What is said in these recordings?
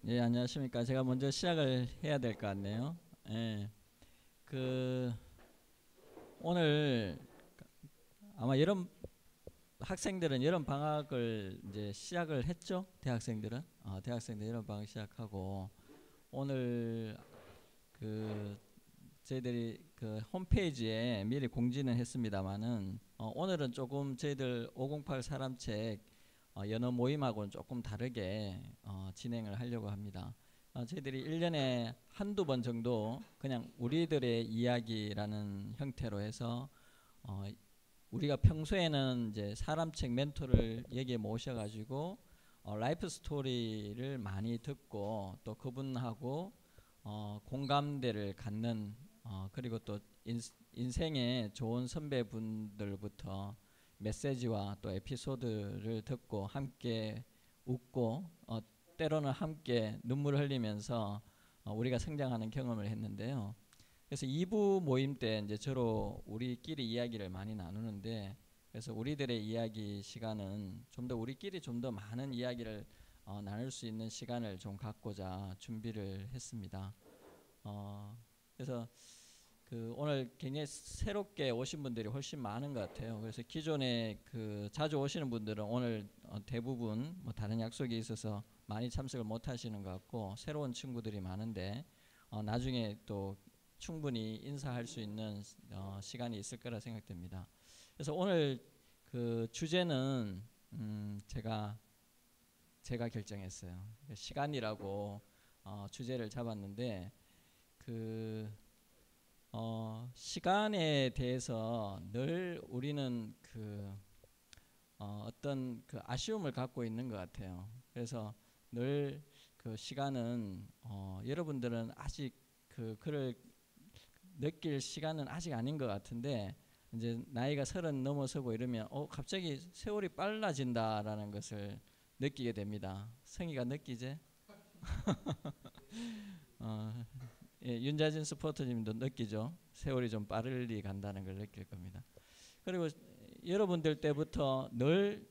예, 안녕하십니까. 제가 먼저 시작을 해야 될 것 같네요. 예, 그 오늘 아마 여름 학생들은 여름 방학을 이제 시작을 했죠. 대학생들은 대학생들 여름 방학 시작하고 오늘 그 저희들이 그 홈페이지에 미리 공지는 했습니다만은 오늘은 조금 저희들 508 사람책 연어 모임하고는 조금 다르게 진행을 하려고 합니다. 저희들이 1년에 한두 번 정도 그냥 우리들의 이야기라는 형태로 해서 어, 우리가 평소에는 이제 사람책 멘토를 여기에 모셔가지고 라이프 스토리를 많이 듣고 또 그분하고 공감대를 갖는 그리고 또 인생의 좋은 선배분들부터 메시지와 또 에피소드를 듣고 함께 웃고 때로는 함께 눈물을 흘리면서 우리가 성장하는 경험을 했는데요. 그래서 2부 모임 때 이제 주로 우리끼리 이야기를 많이 나누는데, 그래서 우리들의 이야기 시간은 좀 더 우리끼리 좀 더 많은 이야기를 나눌 수 있는 시간을 좀 갖고자 준비를 했습니다. 그래서 오늘 굉장히 새롭게 오신 분들이 훨씬 많은 것 같아요. 그래서 기존에 자주 오시는 분들은 오늘 대부분 뭐 다른 약속이 있어서 많이 참석을 못 하시는 것 같고, 새로운 친구들이 많은데 나중에 또 충분히 인사할 수 있는 시간이 있을 거라 생각됩니다. 그래서 오늘 주제는 제가 결정했어요. 시간이라고 주제를 잡았는데 시간에 대해서 늘 우리는 어떤 아쉬움을 갖고 있는 것 같아요. 그래서 늘 시간은 여러분들은 아직 그를 느낄 시간은 아직 아닌 것 같은데, 이제 나이가 30 넘어서고 이러면 갑자기 세월이 빨라진다라는 것을 느끼게 됩니다. 성희가 느끼지? 어, 예, 윤자진 스포터님도 느끼죠. 세월이 좀 빠르게 간다는 걸 느낄 겁니다. 그리고 여러분들 때부터 늘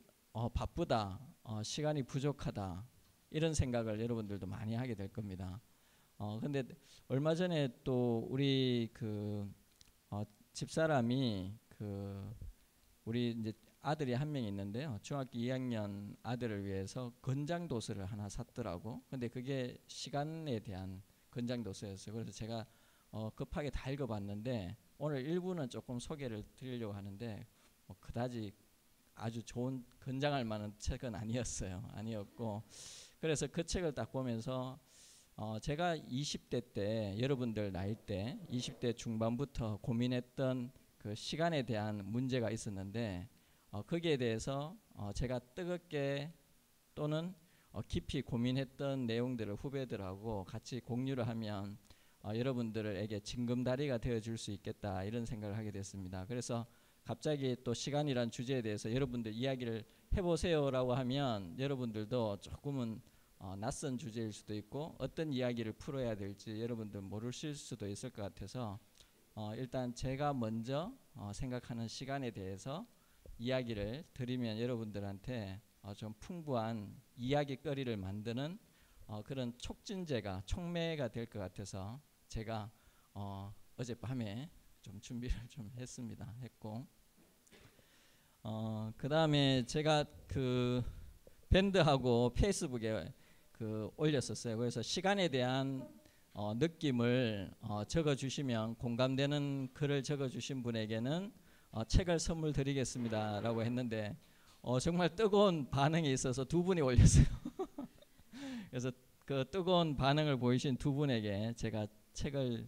바쁘다, 시간이 부족하다, 이런 생각을 여러분들도 많이 하게 될 겁니다. 근데 얼마 전에 또 우리 집사람이 우리 이제 아들이 한 명 있는데요. 중학교 2학년 아들을 위해서 건장 도서를 하나 샀더라고. 근데 그게 시간에 대한 건장 도서였어요. 그래서 제가 급하게 다 읽어봤는데 오늘 일부는 조금 소개를 드리려고 하는데 그다지 아주 좋은 건장할 만한 책은 아니었어요. 아니었고, 그래서 그 책을 딱 보면서 제가 20대 때, 여러분들 나이 때 20대 중반부터 고민했던 그 시간에 대한 문제가 있었는데, 거기에 대해서 제가 뜨겁게 또는 깊이 고민했던 내용들을 후배들하고 같이 공유를 하면 여러분들에게 징검다리가 되어줄 수 있겠다, 이런 생각을 하게 됐습니다. 그래서 갑자기 또 시간이란 주제에 대해서 여러분들 이야기를 해보세요라고 하면 여러분들도 조금은 낯선 주제일 수도 있고 어떤 이야기를 풀어야 될지 여러분들 모르실 수도 있을 것 같아서 일단 제가 먼저 생각하는 시간에 대해서 이야기를 드리면 여러분들한테 좀 풍부한 이야기거리를 만드는 그런 촉진제가, 촉매가 될 것 같아서 제가 어젯밤에 좀 준비를 좀 했고, 그 다음에 제가 밴드하고 페이스북에 올렸었어요. 그래서 시간에 대한 느낌을 적어주시면, 공감되는 글을 적어주신 분에게는 책을 선물 드리겠습니다 라고 했는데 정말 뜨거운 반응이 있어서 두 분이 올렸어요. 그래서 그 뜨거운 반응을 보이신 두 분에게 제가 책을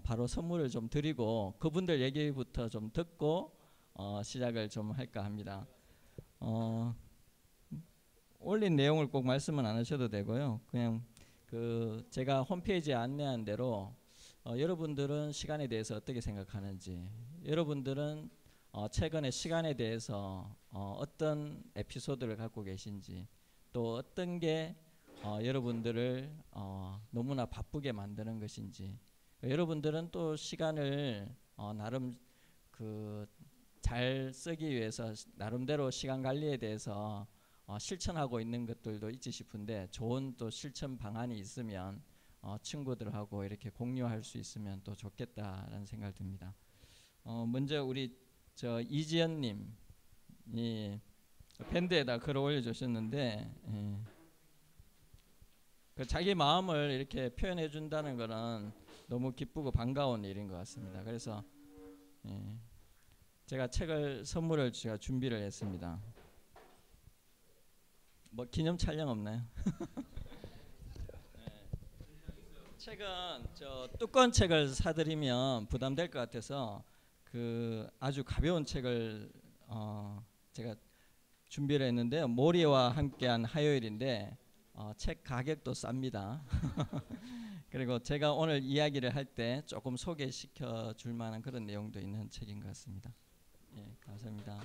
바로 선물을 좀 드리고 그분들 얘기부터 좀 듣고 시작을 좀 할까 합니다. 올린 내용을 꼭 말씀은 안 하셔도 되고요. 그냥 제가 홈페이지에 안내한 대로 여러분들은 시간에 대해서 어떻게 생각하는지, 여러분들은 최근에 시간에 대해서 어떤 에피소드를 갖고 계신지, 또 어떤 게 여러분들을 너무나 바쁘게 만드는 것인지, 여러분들은 또 시간을 나름 잘 쓰기 위해서 나름대로 시간 관리에 대해서 실천하고 있는 것들도 있지 싶은데 좋은 또 실천 방안이 있으면 친구들하고 이렇게 공유할 수 있으면 또 좋겠다라는 생각이 듭니다. 먼저 우리 저 이지연님이 밴드에다 글을 올려주셨는데 그 자기 마음을 이렇게 표현해 준다는 것은 너무 기쁘고 반가운 일인 것 같습니다. 그래서 제가 책을 선물을 제가 준비를 했습니다. 뭐 기념 촬영 없나요? 책은 저 두꺼운 책을 사드리면 부담될 것 같아서 그 아주 가벼운 책을 제가 준비를 했는데요. 모리와 함께한 화요일인데 책 가격도 쌉니다. 그리고 제가 오늘 이야기를 할 때 조금 소개시켜 줄 만한 그런 내용도 있는 책인 것 같습니다. 예, 감사합니다.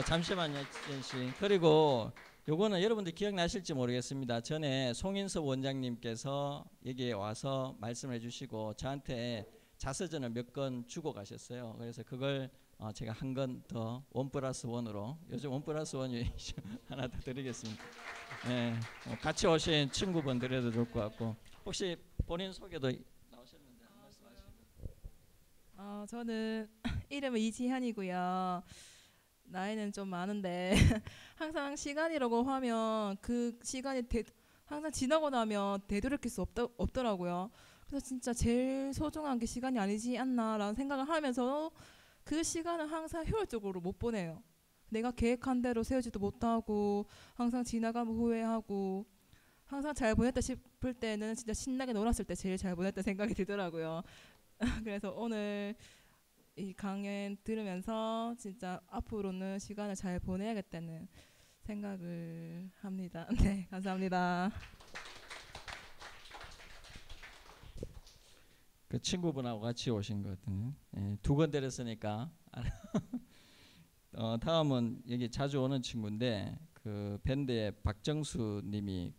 잠시만요, 지연 씨. 그리고 요거는 여러분들 기억나실지 모르겠습니다. 전에 송인섭 원장님께서 여기에 와서 말씀을 해주시고 저한테 자서전을 몇 권 주고 가셨어요. 그래서 그걸 제가 한 권 더 1+1으로 요즘 1+1이 하나 더 드리겠습니다. 네, 같이 오신 친구분 드려도 좋을 것 같고 혹시 본인 소개도 나오셨는데 말씀하시면. 저는 이름은 이지현이고요. 나이는 좀 많은데 항상 시간이라고 하면 그 시간이 항상 지나고 나면 되돌이킬 수 없더라고요. 그래서 진짜 제일 소중한 게 시간이 아니지 않나라는 생각을 하면서 그 시간을 항상 효율적으로 못 보내요. 내가 계획한 대로 세우지도 못하고 항상 지나가면 후회하고 항상 잘 보냈다 싶을 때는 진짜 신나게 놀았을 때 제일 잘 보냈다 생각이 들더라고요. 그래서 오늘 이 강연 들으면서 진짜 앞으로는 시간을 잘 보내야겠다는 생각을 합니다. 네, 감사합니다. 그 친구분하고 같이 오신 거거든요. 예, 2권 드렸으니까. 다음은 여기 자주 오는 친구인데 그 밴드의 박정수 님이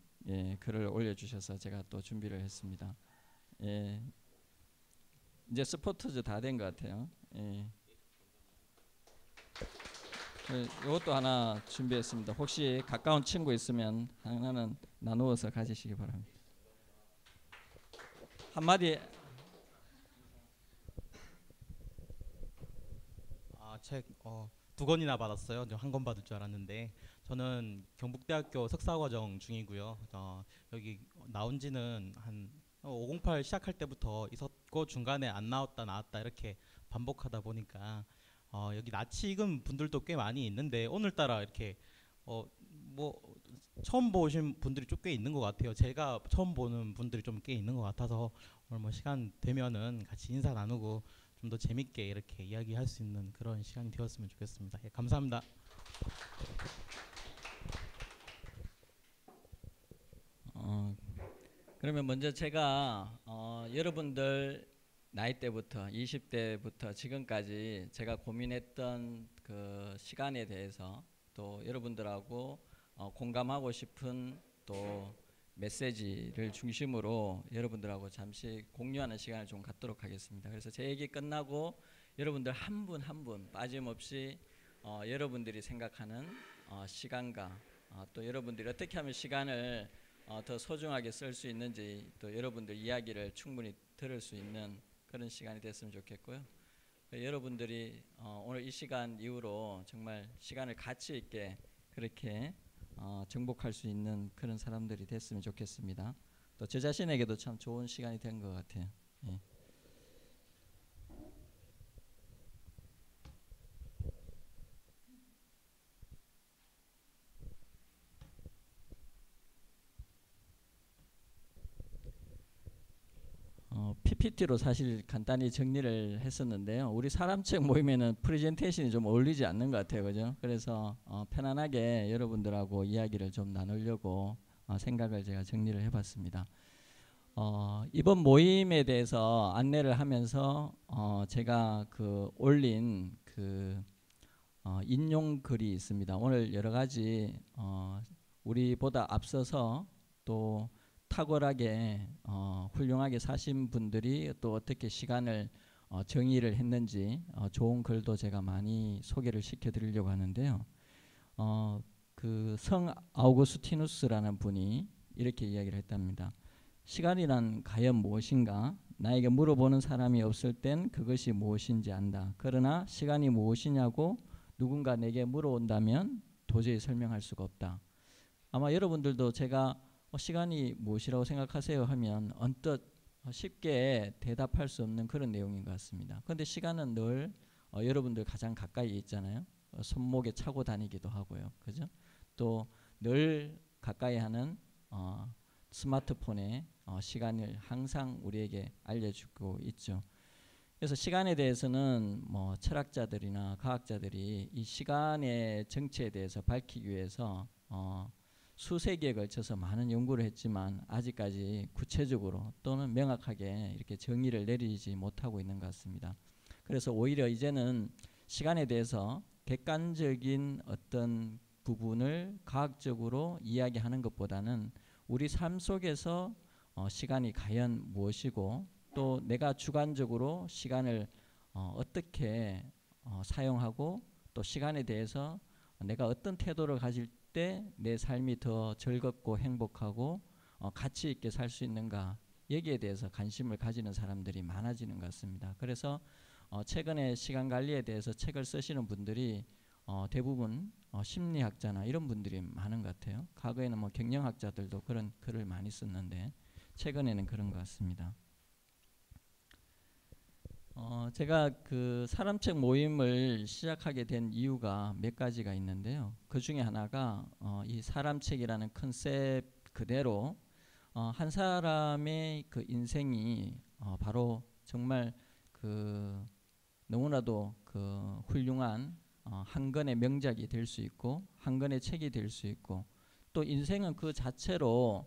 글을 올려주셔서 제가 또 준비를 했습니다. 예, 이제 스포트즈 다 된 것 같아요. 예. 이것도 하나 준비했습니다. 혹시 가까운 친구 있으면 하나는 나누어서 가지시기 바랍니다. 한마디. 책 2권이나 받았어요. 한 권 받을 줄 알았는데 저는 경북대학교 석사과정 중이고요. 여기 나온 지는 한 508 시작할 때부터 있었고 중간에 안 나왔다 이렇게 반복하다 보니까 여기 낯이 익은 분들도 꽤 많이 있는데 오늘따라 이렇게 뭐 처음 보신 분들이 좀 꽤 있는 것 같아요. 제가 처음 보는 분들이 좀 꽤 있는 것 같아서 오늘 뭐 시간 되면은 같이 인사 나누고 좀 더 재밌게 이렇게 이야기할 수 있는 그런 시간이 되었으면 좋겠습니다. 예, 감사합니다. 그러면 먼저 제가 여러분들 나이 때부터 20대부터 지금까지 제가 고민했던 그 시간에 대해서 또 여러분들하고 공감하고 싶은 또 메시지를 중심으로 여러분들하고 잠시 공유하는 시간을 좀 갖도록 하겠습니다. 그래서 제 얘기 끝나고 여러분들 한 분 한 분 빠짐없이 여러분들이 생각하는 시간과 또 여러분들이 어떻게 하면 시간을 더 소중하게 쓸 수 있는지 또 여러분들 이야기를 충분히 들을 수 있는 그런 시간이 됐으면 좋겠고요. 여러분들이 오늘 이 시간 이후로 정말 시간을 가치 있게 그렇게 정복할 수 있는 그런 사람들이 됐으면 좋겠습니다. 또 저 자신에게도 참 좋은 시간이 된 것 같아요. 예. PPT로 사실 간단히 정리를 했었는데요. 우리 사람책 모임에는 프레젠테이션이 좀 어울리지 않는 것 같아요, 그죠? 그래서 편안하게 여러분들하고 이야기를 좀 나누려고 생각을 제가 정리를 해봤습니다. 이번 모임에 대해서 안내를 하면서 제가 그 올린 그 인용 글이 있습니다. 오늘 여러 가지 우리보다 앞서서 또 탁월하게 훌륭하게 사신 분들이 또 어떻게 시간을 정의를 했는지 좋은 글도 제가 많이 소개를 시켜드리려고 하는데요. 그 성 아우구스티누스라는 분이 이렇게 이야기를 했답니다. 시간이란 과연 무엇인가? 나에게 물어보는 사람이 없을 땐 그것이 무엇인지 안다. 그러나 시간이 무엇이냐고 누군가 내게 물어온다면 도저히 설명할 수가 없다. 아마 여러분들도 제가 시간이 무엇이라고 생각하세요 하면 언뜻 쉽게 대답할 수 없는 그런 내용인 것 같습니다. 그런데 시간은 늘 여러분들 가장 가까이 있잖아요. 손목에 차고 다니기도 하고요. 그죠? 또 늘 가까이 하는 스마트폰에 시간을 항상 우리에게 알려주고 있죠. 그래서 시간에 대해서는 뭐 철학자들이나 과학자들이 이 시간의 정체에 대해서 밝히기 위해서 수세기에 걸쳐서 많은 연구를 했지만 아직까지 구체적으로 또는 명확하게 이렇게 정의를 내리지 못하고 있는 것 같습니다. 그래서 오히려 이제는 시간에 대해서 객관적인 어떤 부분을 과학적으로 이야기하는 것보다는 우리 삶 속에서 시간이 과연 무엇이고 또 내가 주관적으로 시간을 어떻게 사용하고 또 시간에 대해서 내가 어떤 태도를 가질 때 내 삶이 더 즐겁고 행복하고 가치 있게 살 수 있는가 여기에 대해서 관심을 가지는 사람들이 많아지는 것 같습니다. 그래서 최근에 시간 관리에 대해서 책을 쓰시는 분들이 대부분 심리학자나 이런 분들이 많은 것 같아요. 과거에는 뭐 경영학자들도 그런 글을 많이 썼는데 최근에는 그런 것 같습니다. 제가 그 사람책 모임을 시작하게 된 이유가 몇 가지가 있는데요. 그 중에 하나가 이 사람책이라는 컨셉 그대로 한 사람의 그 인생이 바로 정말 그 너무나도 그 훌륭한 한 권의 명작이 될 수 있고 한 권의 책이 될 수 있고 또 인생은 그 자체로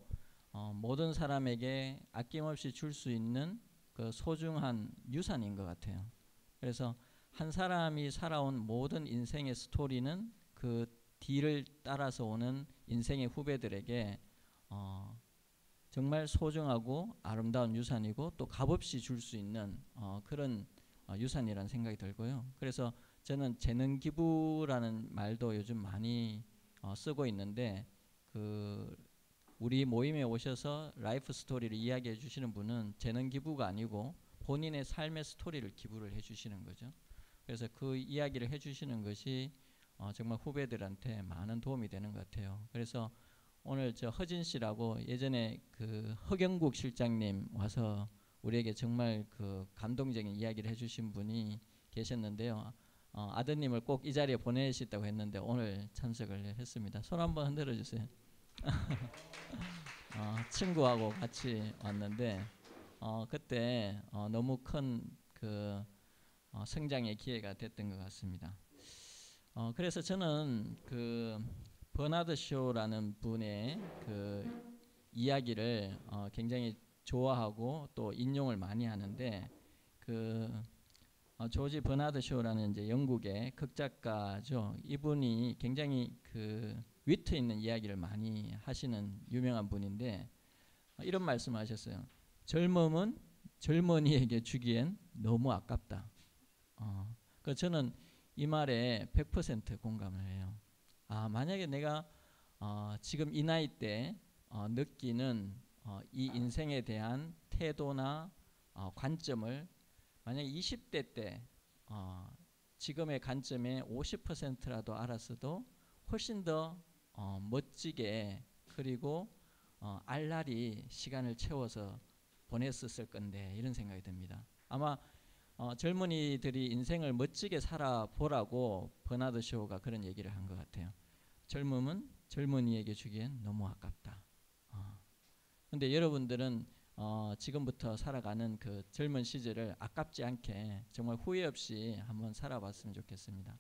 모든 사람에게 아낌없이 줄 수 있는 그 소중한 유산인 것 같아요. 그래서 한 사람이 살아온 모든 인생의 스토리는 그 뒤를 따라서 오는 인생의 후배들에게 정말 소중하고 아름다운 유산이고 또 값없이 줄 수 있는 그런 유산이라는 생각이 들고요. 그래서 저는 재능 기부라는 말도 요즘 많이 쓰고 있는데 그 우리 모임에 오셔서 라이프 스토리를 이야기해 주시는 분은 재능 기부가 아니고 본인의 삶의 스토리를 기부를 해 주시는 거죠. 그래서 그 이야기를 해 주시는 것이 정말 후배들한테 많은 도움이 되는 것 같아요. 그래서 오늘 저 허진 씨라고 예전에 그 허경국 실장님 와서 우리에게 정말 그 감동적인 이야기를 해 주신 분이 계셨는데요. 아드님을 꼭 이 자리에 보내셨다고 했는데 오늘 참석을 했습니다. 손 한번 흔들어 주세요. 친구하고 같이 왔는데 그때 너무 큰 그 성장의 기회가 됐던 것 같습니다. 그래서 저는 그 버나드 쇼라는 분의 그 이야기를 굉장히 좋아하고 또 인용을 많이 하는데 그 조지 버나드 쇼라는 이제 영국의 극작가죠. 이분이 굉장히 그 위트 있는 이야기를 많이 하시는 유명한 분인데 이런 말씀을 하셨어요. 젊음은 젊은이에게 주기엔 너무 아깝다. 그 저는 이 말에 100% 공감을 해요. 만약에 내가 지금 이 나이 때 느끼는 이 인생에 대한 태도나 관점을 만약에 20대 때 지금의 관점의 50%라도 알았어도 훨씬 더 멋지게 그리고 알날이 시간을 채워서 보냈었을 건데 이런 생각이 듭니다. 아마 젊은이들이 인생을 멋지게 살아보라고 버나드 쇼가 그런 얘기를 한 것 같아요. 젊음은 젊은이에게 주기엔 너무 아깝다. 근데 여러분들은 지금부터 살아가는 그 젊은 시절을 아깝지 않게 정말 후회 없이 한번 살아봤으면 좋겠습니다.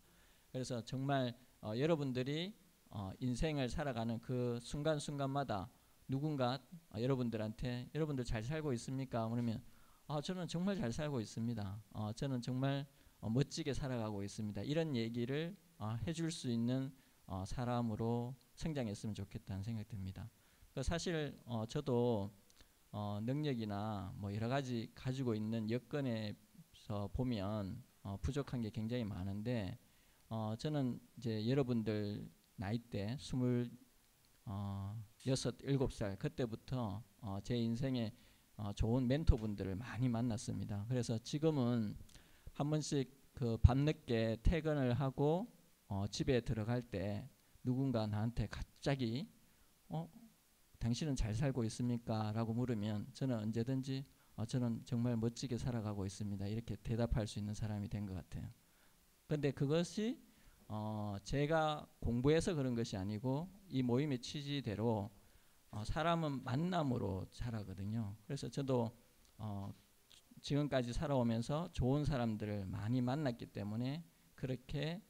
그래서 정말 여러분들이 인생을 살아가는 그 순간순간마다 누군가 여러분들한테 여러분들 잘 살고 있습니까? 그러면 저는 정말 잘 살고 있습니다. 저는 정말 멋지게 살아가고 있습니다. 이런 얘기를 해줄 수 있는 사람으로 성장했으면 좋겠다는 생각이 듭니다. 사실 저도 능력이나 뭐 여러 가지 가지고 있는 여건에서 보면 부족한 게 굉장히 많은데 저는 이제 여러분들 나이대 26, 7살 그때부터 제 인생에 좋은 멘토분들을 많이 만났습니다. 그래서 지금은 한 번씩 그 밤늦게 퇴근을 하고 집에 들어갈 때 누군가 나한테 갑자기 당신은 잘 살고 있습니까? 라고 물으면 저는 언제든지 저는 정말 멋지게 살아가고 있습니다. 이렇게 대답할 수 있는 사람이 된 것 같아요. 근데 그것이 제가 공부해서 그런 것이 아니고 이 모임의 취지대로 사람은 만남으로 자라거든요. 그래서 저도 지금까지 살아오면서 좋은 사람들을 많이 만났기 때문에 그렇게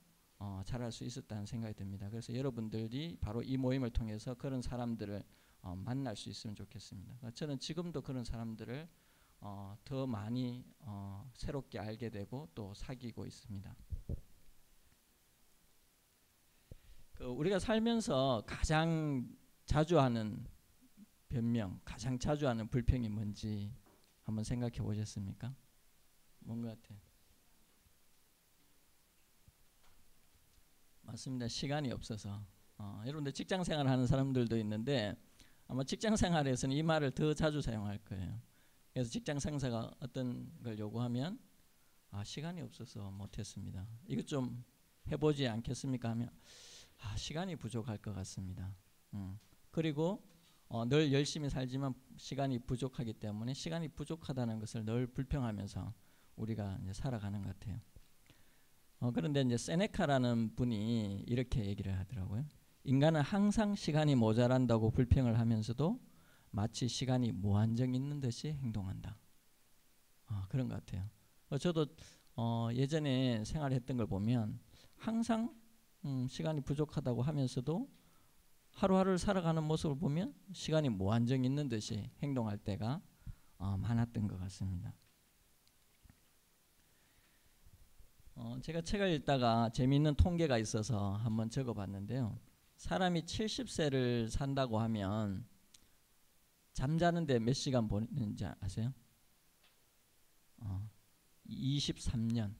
자랄 수 있었다는 생각이 듭니다. 그래서 여러분들이 바로 이 모임을 통해서 그런 사람들을 만날 수 있으면 좋겠습니다. 저는 지금도 그런 사람들을 더 많이 새롭게 알게 되고 또 사귀고 있습니다. 우리가 살면서 가장 자주 하는 변명, 가장 자주 하는 불평이 뭔지 한번 생각해 보셨습니까? 뭔 것 같아요? 맞습니다. 시간이 없어서. 여러분들 직장 생활 하는 사람들도 있는데 아마 직장 생활에서는 이 말을 더 자주 사용할 거예요. 그래서 직장 상사가 어떤 걸 요구하면 시간이 없어서 못했습니다. 이것 좀 해보지 않겠습니까? 하면 시간이 부족할 것 같습니다. 그리고 늘 열심히 살지만 시간이 부족하기 때문에 시간이 부족하다는 것을 늘 불평하면서 우리가 이제 살아가는 것 같아요. 그런데 이제 세네카라는 분이 이렇게 얘기를 하더라고요. 인간은 항상 시간이 모자란다고 불평을 하면서도 마치 시간이 무한정 있는 듯이 행동한다. 그런 것 같아요. 저도 예전에 생활했던 걸 보면 항상 시간이 부족하다고 하면서도 하루하루를 살아가는 모습을 보면 시간이 무한정 있는 듯이 행동할 때가 많았던 것 같습니다. 제가 책을 읽다가 재미있는 통계가 있어서 한번 적어봤는데요. 사람이 70세를 산다고 하면 잠자는데 몇 시간 보내는지 아세요? 23년.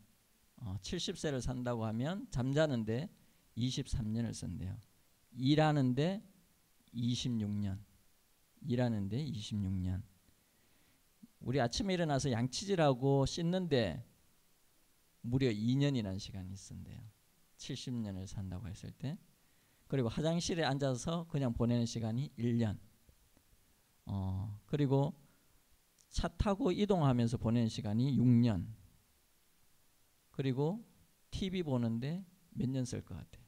70세를 산다고 하면 잠자는데 23년을 쓴대요. 일하는데 26년. 일하는데 26년. 우리 아침에 일어나서 양치질하고 씻는데 무려 2년이라는 시간이 쓴대요. 70년을 산다고 했을 때. 그리고 화장실에 앉아서 그냥 보내는 시간이 1년. 그리고 차 타고 이동하면서 보내는 시간이 6년. 그리고 TV 보는데 몇 년 쓸 것 같아요?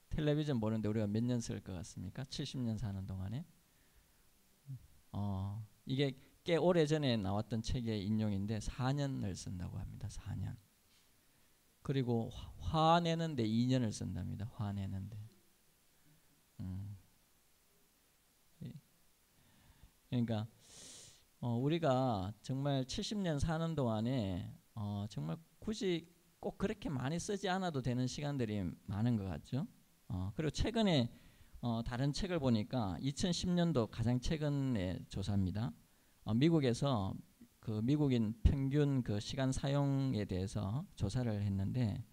텔레비전 보는데 우리가 몇 년 쓸 것 같습니까? 70년 사는 동안에. 이게 꽤 오래전에 나왔던 책의 인용인데 4년을 쓴다고 합니다. 4년. 그리고 화내는데 2년을 쓴답니다. 화내는데. 그러니까 우리가 정말 70년 사는 동안에 정말 굳이 꼭 그렇게 많이 쓰지 않아도 되는 시간들이 많은 것 같죠. 그리고 최근에 다른 책을 보니까 2010년도 가장 최근의 조사입니다. 미국에서 그 미국인 평균 그 시간 사용에 대해서 조사를 했는데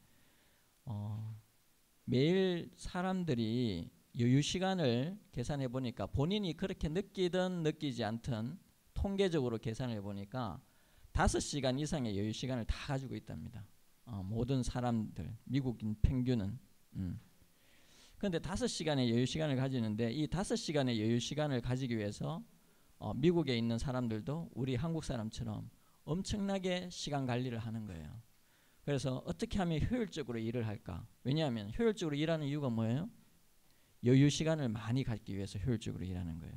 매일 사람들이 여유 시간을 계산해 보니까 본인이 그렇게 느끼든 느끼지 않든 통계적으로 계산해 보니까 5시간 이상의 여유 시간을 다 가지고 있답니다. 모든 사람들 미국인 평균은. 그런데 5시간의 여유 시간을 가지는데 이 5시간의 여유 시간을 가지기 위해서 미국에 있는 사람들도 우리 한국 사람처럼 엄청나게 시간 관리를 하는 거예요. 그래서 어떻게 하면 효율적으로 일을 할까? 왜냐하면 효율적으로 일하는 이유가 뭐예요? 여유 시간을 많이 갖기 위해서 효율적으로 일하는 거예요.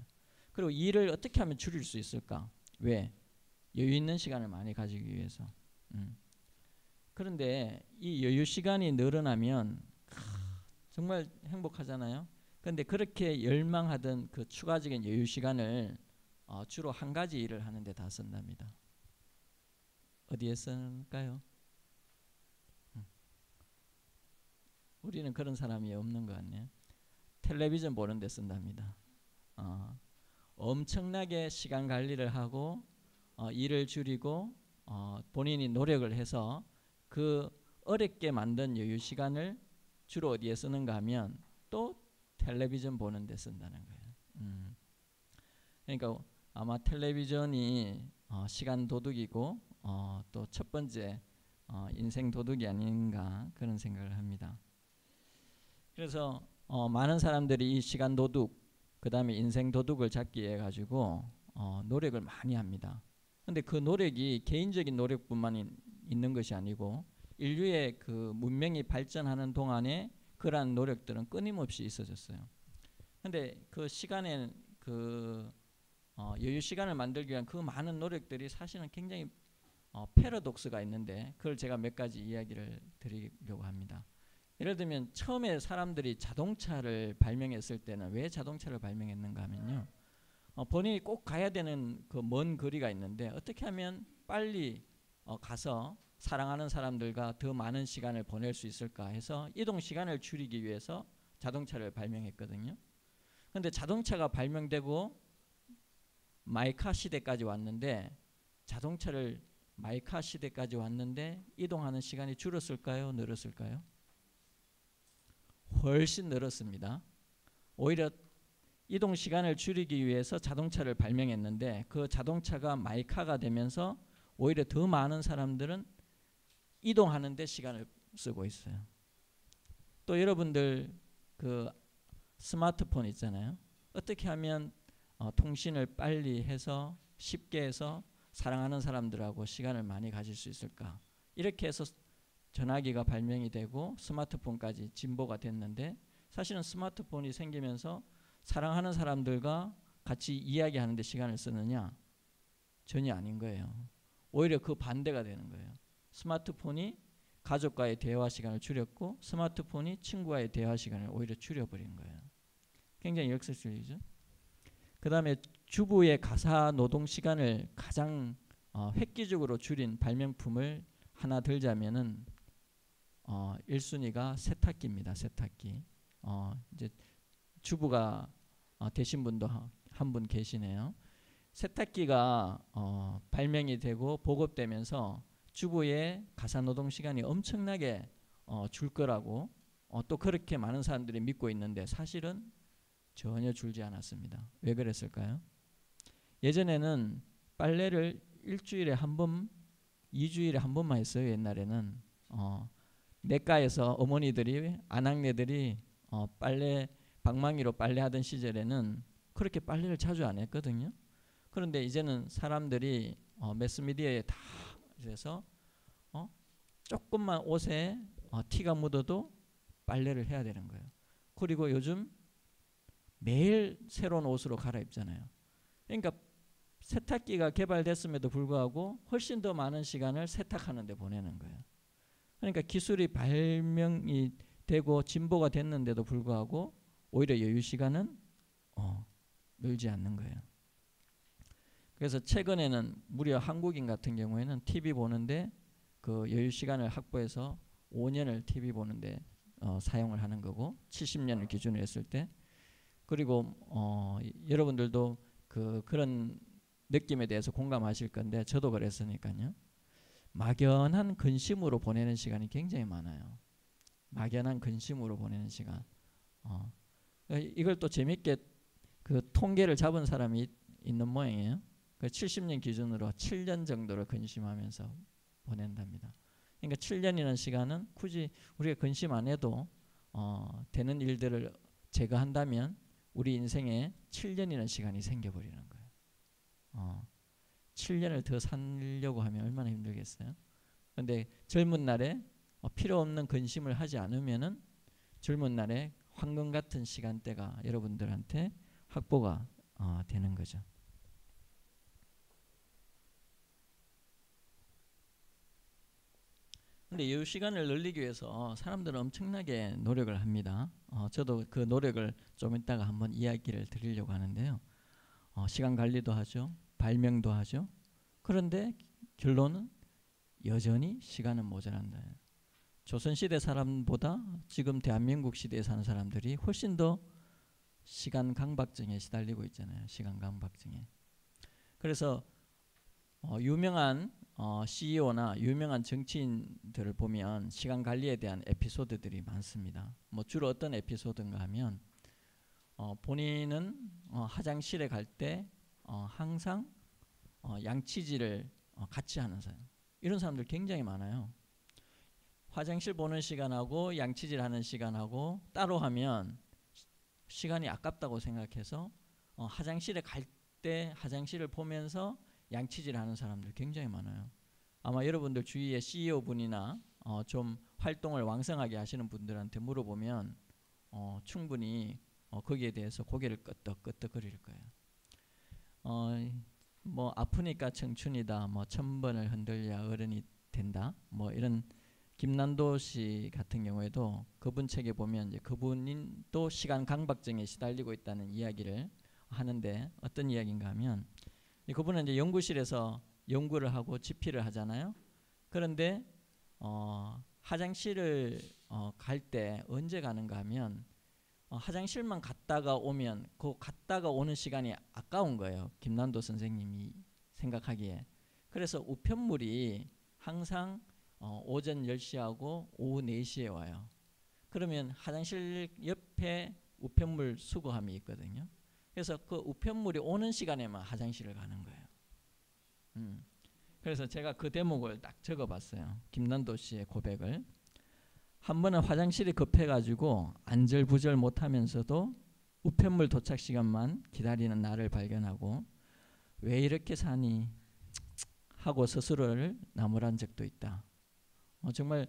그리고 일을 어떻게 하면 줄일 수 있을까? 왜? 여유 있는 시간을 많이 가지기 위해서. 그런데 이 여유 시간이 늘어나면 정말 행복하잖아요. 그런데 그렇게 열망하던 그 추가적인 여유 시간을 주로 한 가지 일을 하는데 다 쓴답니다. 어디에 쓸까요? 우리는 그런 사람이 없는 것 같네요. 텔레비전 보는 데 쓴답니다. 엄청나게 시간 관리를 하고 일을 줄이고 본인이 노력을 해서 그 어렵게 만든 여유 시간을 주로 어디에 쓰는가 하면 또 텔레비전 보는 데 쓴다는 거예요. 그러니까 아마 텔레비전이 시간 도둑이고 또 첫 번째 인생 도둑이 아닌가 그런 생각을 합니다. 그래서 많은 사람들이 이 시간 도둑 그 다음에 인생 도둑을 잡기 위해 가지고 노력을 많이 합니다. 근데 그 노력이 개인적인 노력뿐만 있는 것이 아니고 인류의 그 문명이 발전하는 동안에 그러한 노력들은 끊임없이 있어졌어요. 근데 그 시간에 그 여유 시간을 만들기 위한 그 많은 노력들이 사실은 굉장히 패러독스가 있는데 그걸 제가 몇 가지 이야기를 드리려고 합니다. 예를 들면 처음에 사람들이 자동차를 발명했을 때는 왜 자동차를 발명했는가 하면요. 본인이 꼭 가야 되는 그 먼 거리가 있는데 어떻게 하면 빨리 가서 사랑하는 사람들과 더 많은 시간을 보낼 수 있을까 해서 이동 시간을 줄이기 위해서 자동차를 발명했거든요. 그런데 자동차가 발명되고 마이카 시대까지 왔는데 자동차를 마이카 시대까지 왔는데 이동하는 시간이 줄었을까요? 늘었을까요? 훨씬 늘었습니다. 오히려 이동 시간을 줄이기 위해서 자동차를 발명했는데 그 자동차가 마이카가 되면서 오히려 더 많은 사람들은 이동하는 데 시간을 쓰고 있어요. 또 여러분들 그 스마트폰 있잖아요. 어떻게 하면 통신을 빨리 해서 쉽게 해서 사랑하는 사람들하고 시간을 많이 가질 수 있을까? 이렇게 해서 전화기가 발명이 되고 스마트폰까지 진보가 됐는데 사실은 스마트폰이 생기면서 사랑하는 사람들과 같이 이야기하는 데 시간을 쓰느냐? 전혀 아닌 거예요. 오히려 그 반대가 되는 거예요. 스마트폰이 가족과의 대화 시간을 줄였고 스마트폰이 친구와의 대화 시간을 오히려 줄여버린 거예요. 굉장히 역설적이죠. 그 다음에 주부의 가사 노동 시간을 가장 획기적으로 줄인 발명품을 하나 들자면은 1순위가 세탁기입니다. 세탁기. 이제 주부가 되신 분도 한 분 계시네요. 세탁기가 발명이 되고 보급되면서 주부의 가사 노동 시간이 엄청나게 줄 거라고 또 그렇게 많은 사람들이 믿고 있는데 사실은 전혀 줄지 않았습니다. 왜 그랬을까요? 예전에는 빨래를 일주일에 한 번, 2주일에 한 번만 했어요. 옛날에는 내과에서 어머니들이 아낙네들이 빨래 방망이로 빨래하던 시절에는 그렇게 빨래를 자주 안 했거든요. 그런데 이제는 사람들이 매스미디어에 다 그래서 조금만 옷에 티가 묻어도 빨래를 해야 되는 거예요. 그리고 요즘 매일 새로운 옷으로 갈아입잖아요. 그러니까 세탁기가 개발됐음에도 불구하고 훨씬 더 많은 시간을 세탁하는 데 보내는 거예요. 그러니까 기술이 발명이 되고 진보가 됐는데도 불구하고 오히려 여유 시간은 늘지 않는 거예요. 그래서 최근에는 무려 한국인 같은 경우에는 TV 보는데 그 여유 시간을 확보해서 5년을 TV 보는데 사용을 하는 거고 70년을 기준으로 했을 때 그리고 여러분들도 그런 느낌에 대해서 공감하실 건데 저도 그랬으니까요. 막연한 근심으로 보내는 시간이 굉장히 많아요. 막연한 근심으로 보내는 시간. 이걸 또 재밌게 그 통계를 잡은 사람이 있는 모양이에요. 그 70년 기준으로 7년 정도를 근심하면서 보낸답니다. 그러니까 7년이라는 시간은 굳이 우리가 근심 안 해도 되는 일들을 제거한다면 우리 인생에 7년이라는 시간이 생겨버리는 거예요. 7년을 더 살려고 하면 얼마나 힘들겠어요. 그런데 젊은 날에 필요 없는 근심을 하지 않으면은 젊은 날에 황금 같은 시간대가 여러분들한테 확보가 되는 거죠. 근데 여유 시간을 늘리기 위해서 사람들은 엄청나게 노력을 합니다. 저도 그 노력을 좀 이따가 한번 이야기를 드리려고 하는데요. 시간 관리도 하죠. 발명도 하죠. 그런데 결론은 여전히 시간은 모자란다. 조선시대 사람보다 지금 대한민국 시대에 사는 사람들이 훨씬 더 시간 강박증에 시달리고 있잖아요. 시간 강박증에. 그래서 유명한 CEO나 유명한 정치인들을 보면 시간 관리에 대한 에피소드들이 많습니다. 뭐 주로 어떤 에피소드인가 하면 본인은 화장실에 갈 때 항상 양치질을 같이 하는 사람. 이런 사람들 굉장히 많아요. 화장실 보는 시간하고 양치질 하는 시간하고 따로 하면 시간이 아깝다고 생각해서 화장실에 갈 때 화장실을 보면서 양치질 하는 사람들 굉장히 많아요. 아마 여러분들 주위에 CEO 분이나 좀 활동을 왕성하게 하시는 분들한테 물어보면 충분히 거기에 대해서 고개를 끄덕끄덕거릴 거예요. 뭐 아프니까 청춘이다, 뭐 1000번을 흔들려야 어른이 된다, 뭐 이런 김난도 씨 같은 경우에도 그분 책에 보면 이제 그분이 또 시간 강박증에 시달리고 있다는 이야기를 하는데 어떤 이야기인가 하면 그분은 이제 연구실에서 연구를 하고 집필을 하잖아요. 그런데 화장실을 갈 때 언제 가는가 하면 화장실만 갔다가 오면 그 갔다가 오는 시간이 아까운 거예요. 김난도 선생님이 생각하기에. 그래서 우편물이 항상 오전 10시하고 오후 4시에 와요. 그러면 화장실 옆에 우편물 수거함이 있거든요. 그래서 그 우편물이 오는 시간에만 화장실을 가는 거예요. 그래서 제가 그 대목을 딱 적어봤어요. 김난도 씨의 고백을. 한 번은 화장실이 급해가지고 안절부절 못하면서도 우편물 도착 시간만 기다리는 나를 발견하고 왜 이렇게 사니 하고 스스로를 나무란 적도 있다. 정말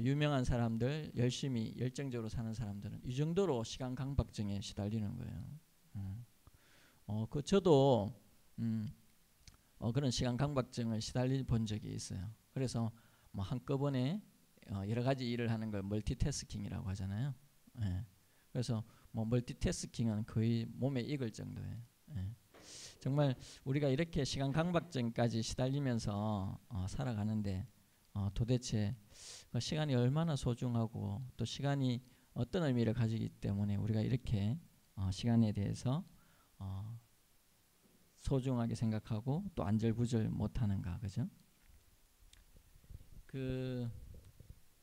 유명한 사람들, 열심히 열정적으로 사는 사람들은 이 정도로 시간 강박증에 시달리는 거예요. 저도 그런 시간 강박증을 시달려 본 적이 있어요. 그래서 뭐 한꺼번에 여러 가지 일을 하는 걸 멀티태스킹이라고 하잖아요. 그래서 뭐 멀티태스킹은 거의 몸에 익을 정도예요. 정말 우리가 이렇게 시간 강박증까지 시달리면서 살아가는데 도대체 시간이 얼마나 소중하고 또 시간이 어떤 의미를 가지기 때문에 우리가 이렇게 시간에 대해서 소중하게 생각하고 또 안절부절 못하는가, 그죠?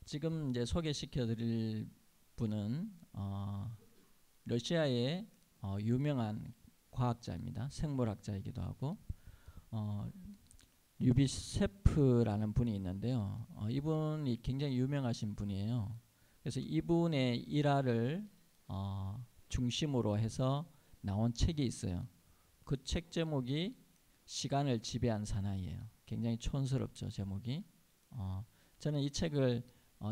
지금 이제 소개시켜드릴 분은 러시아의 유명한 과학자입니다. 생물학자이기도 하고 류비세프라는 분이 있는데요. 이분이 굉장히 유명하신 분이에요. 그래서 이분의 일화를 중심으로 해서 나온 책이 있어요. 그 책 제목이 시간을 지배한 사나이예요. 굉장히 촌스럽죠, 제목이. 저는 이 책을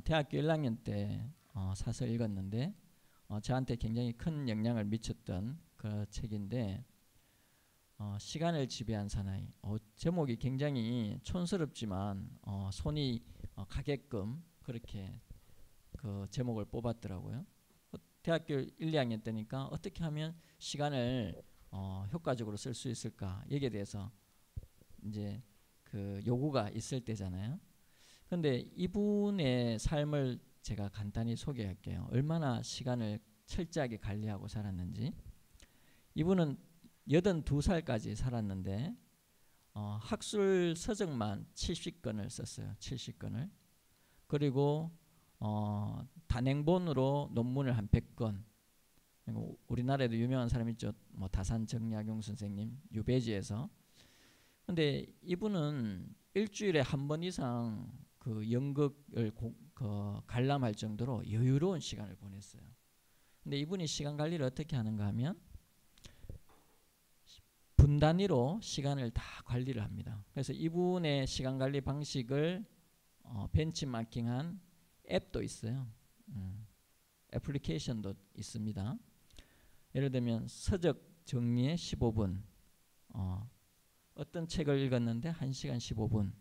대학교 1학년 때 사서 읽었는데 저한테 굉장히 큰 영향을 미쳤던 그 책인데 시간을 지배한 사나이. 제목이 굉장히 촌스럽지만 손이 가게끔 그렇게 그 제목을 뽑았더라고요. 대학교 1, 2학년 때니까 어떻게 하면 시간을 효과적으로 쓸 수 있을까 여기에 대해서 이제 그 요구가 있을 때잖아요. 그런데 이분의 삶을 제가 간단히 소개할게요. 얼마나 시간을 철저하게 관리하고 살았는지. 이분은 82살까지 살았는데 학술 서적만 70권을 썼어요. 70권을. 그리고 단행본으로 논문을 한 100권. 우리나라에도 유명한 사람 있죠. 뭐 다산 정약용 선생님, 유배지에서. 근데 이분은 일주일에 한 번 이상 그 연극을 관람할 정도로 여유로운 시간을 보냈어요. 근데 이분이 시간 관리를 어떻게 하는가 하면 분 단위로 시간을 다 관리를 합니다. 그래서 이분의 시간 관리 방식을 벤치마킹한 앱도 있어요. 애플리케이션도 있습니다. 예를 들면 서적 정리에 15분, 어떤 책을 읽었는데 1시간 15분,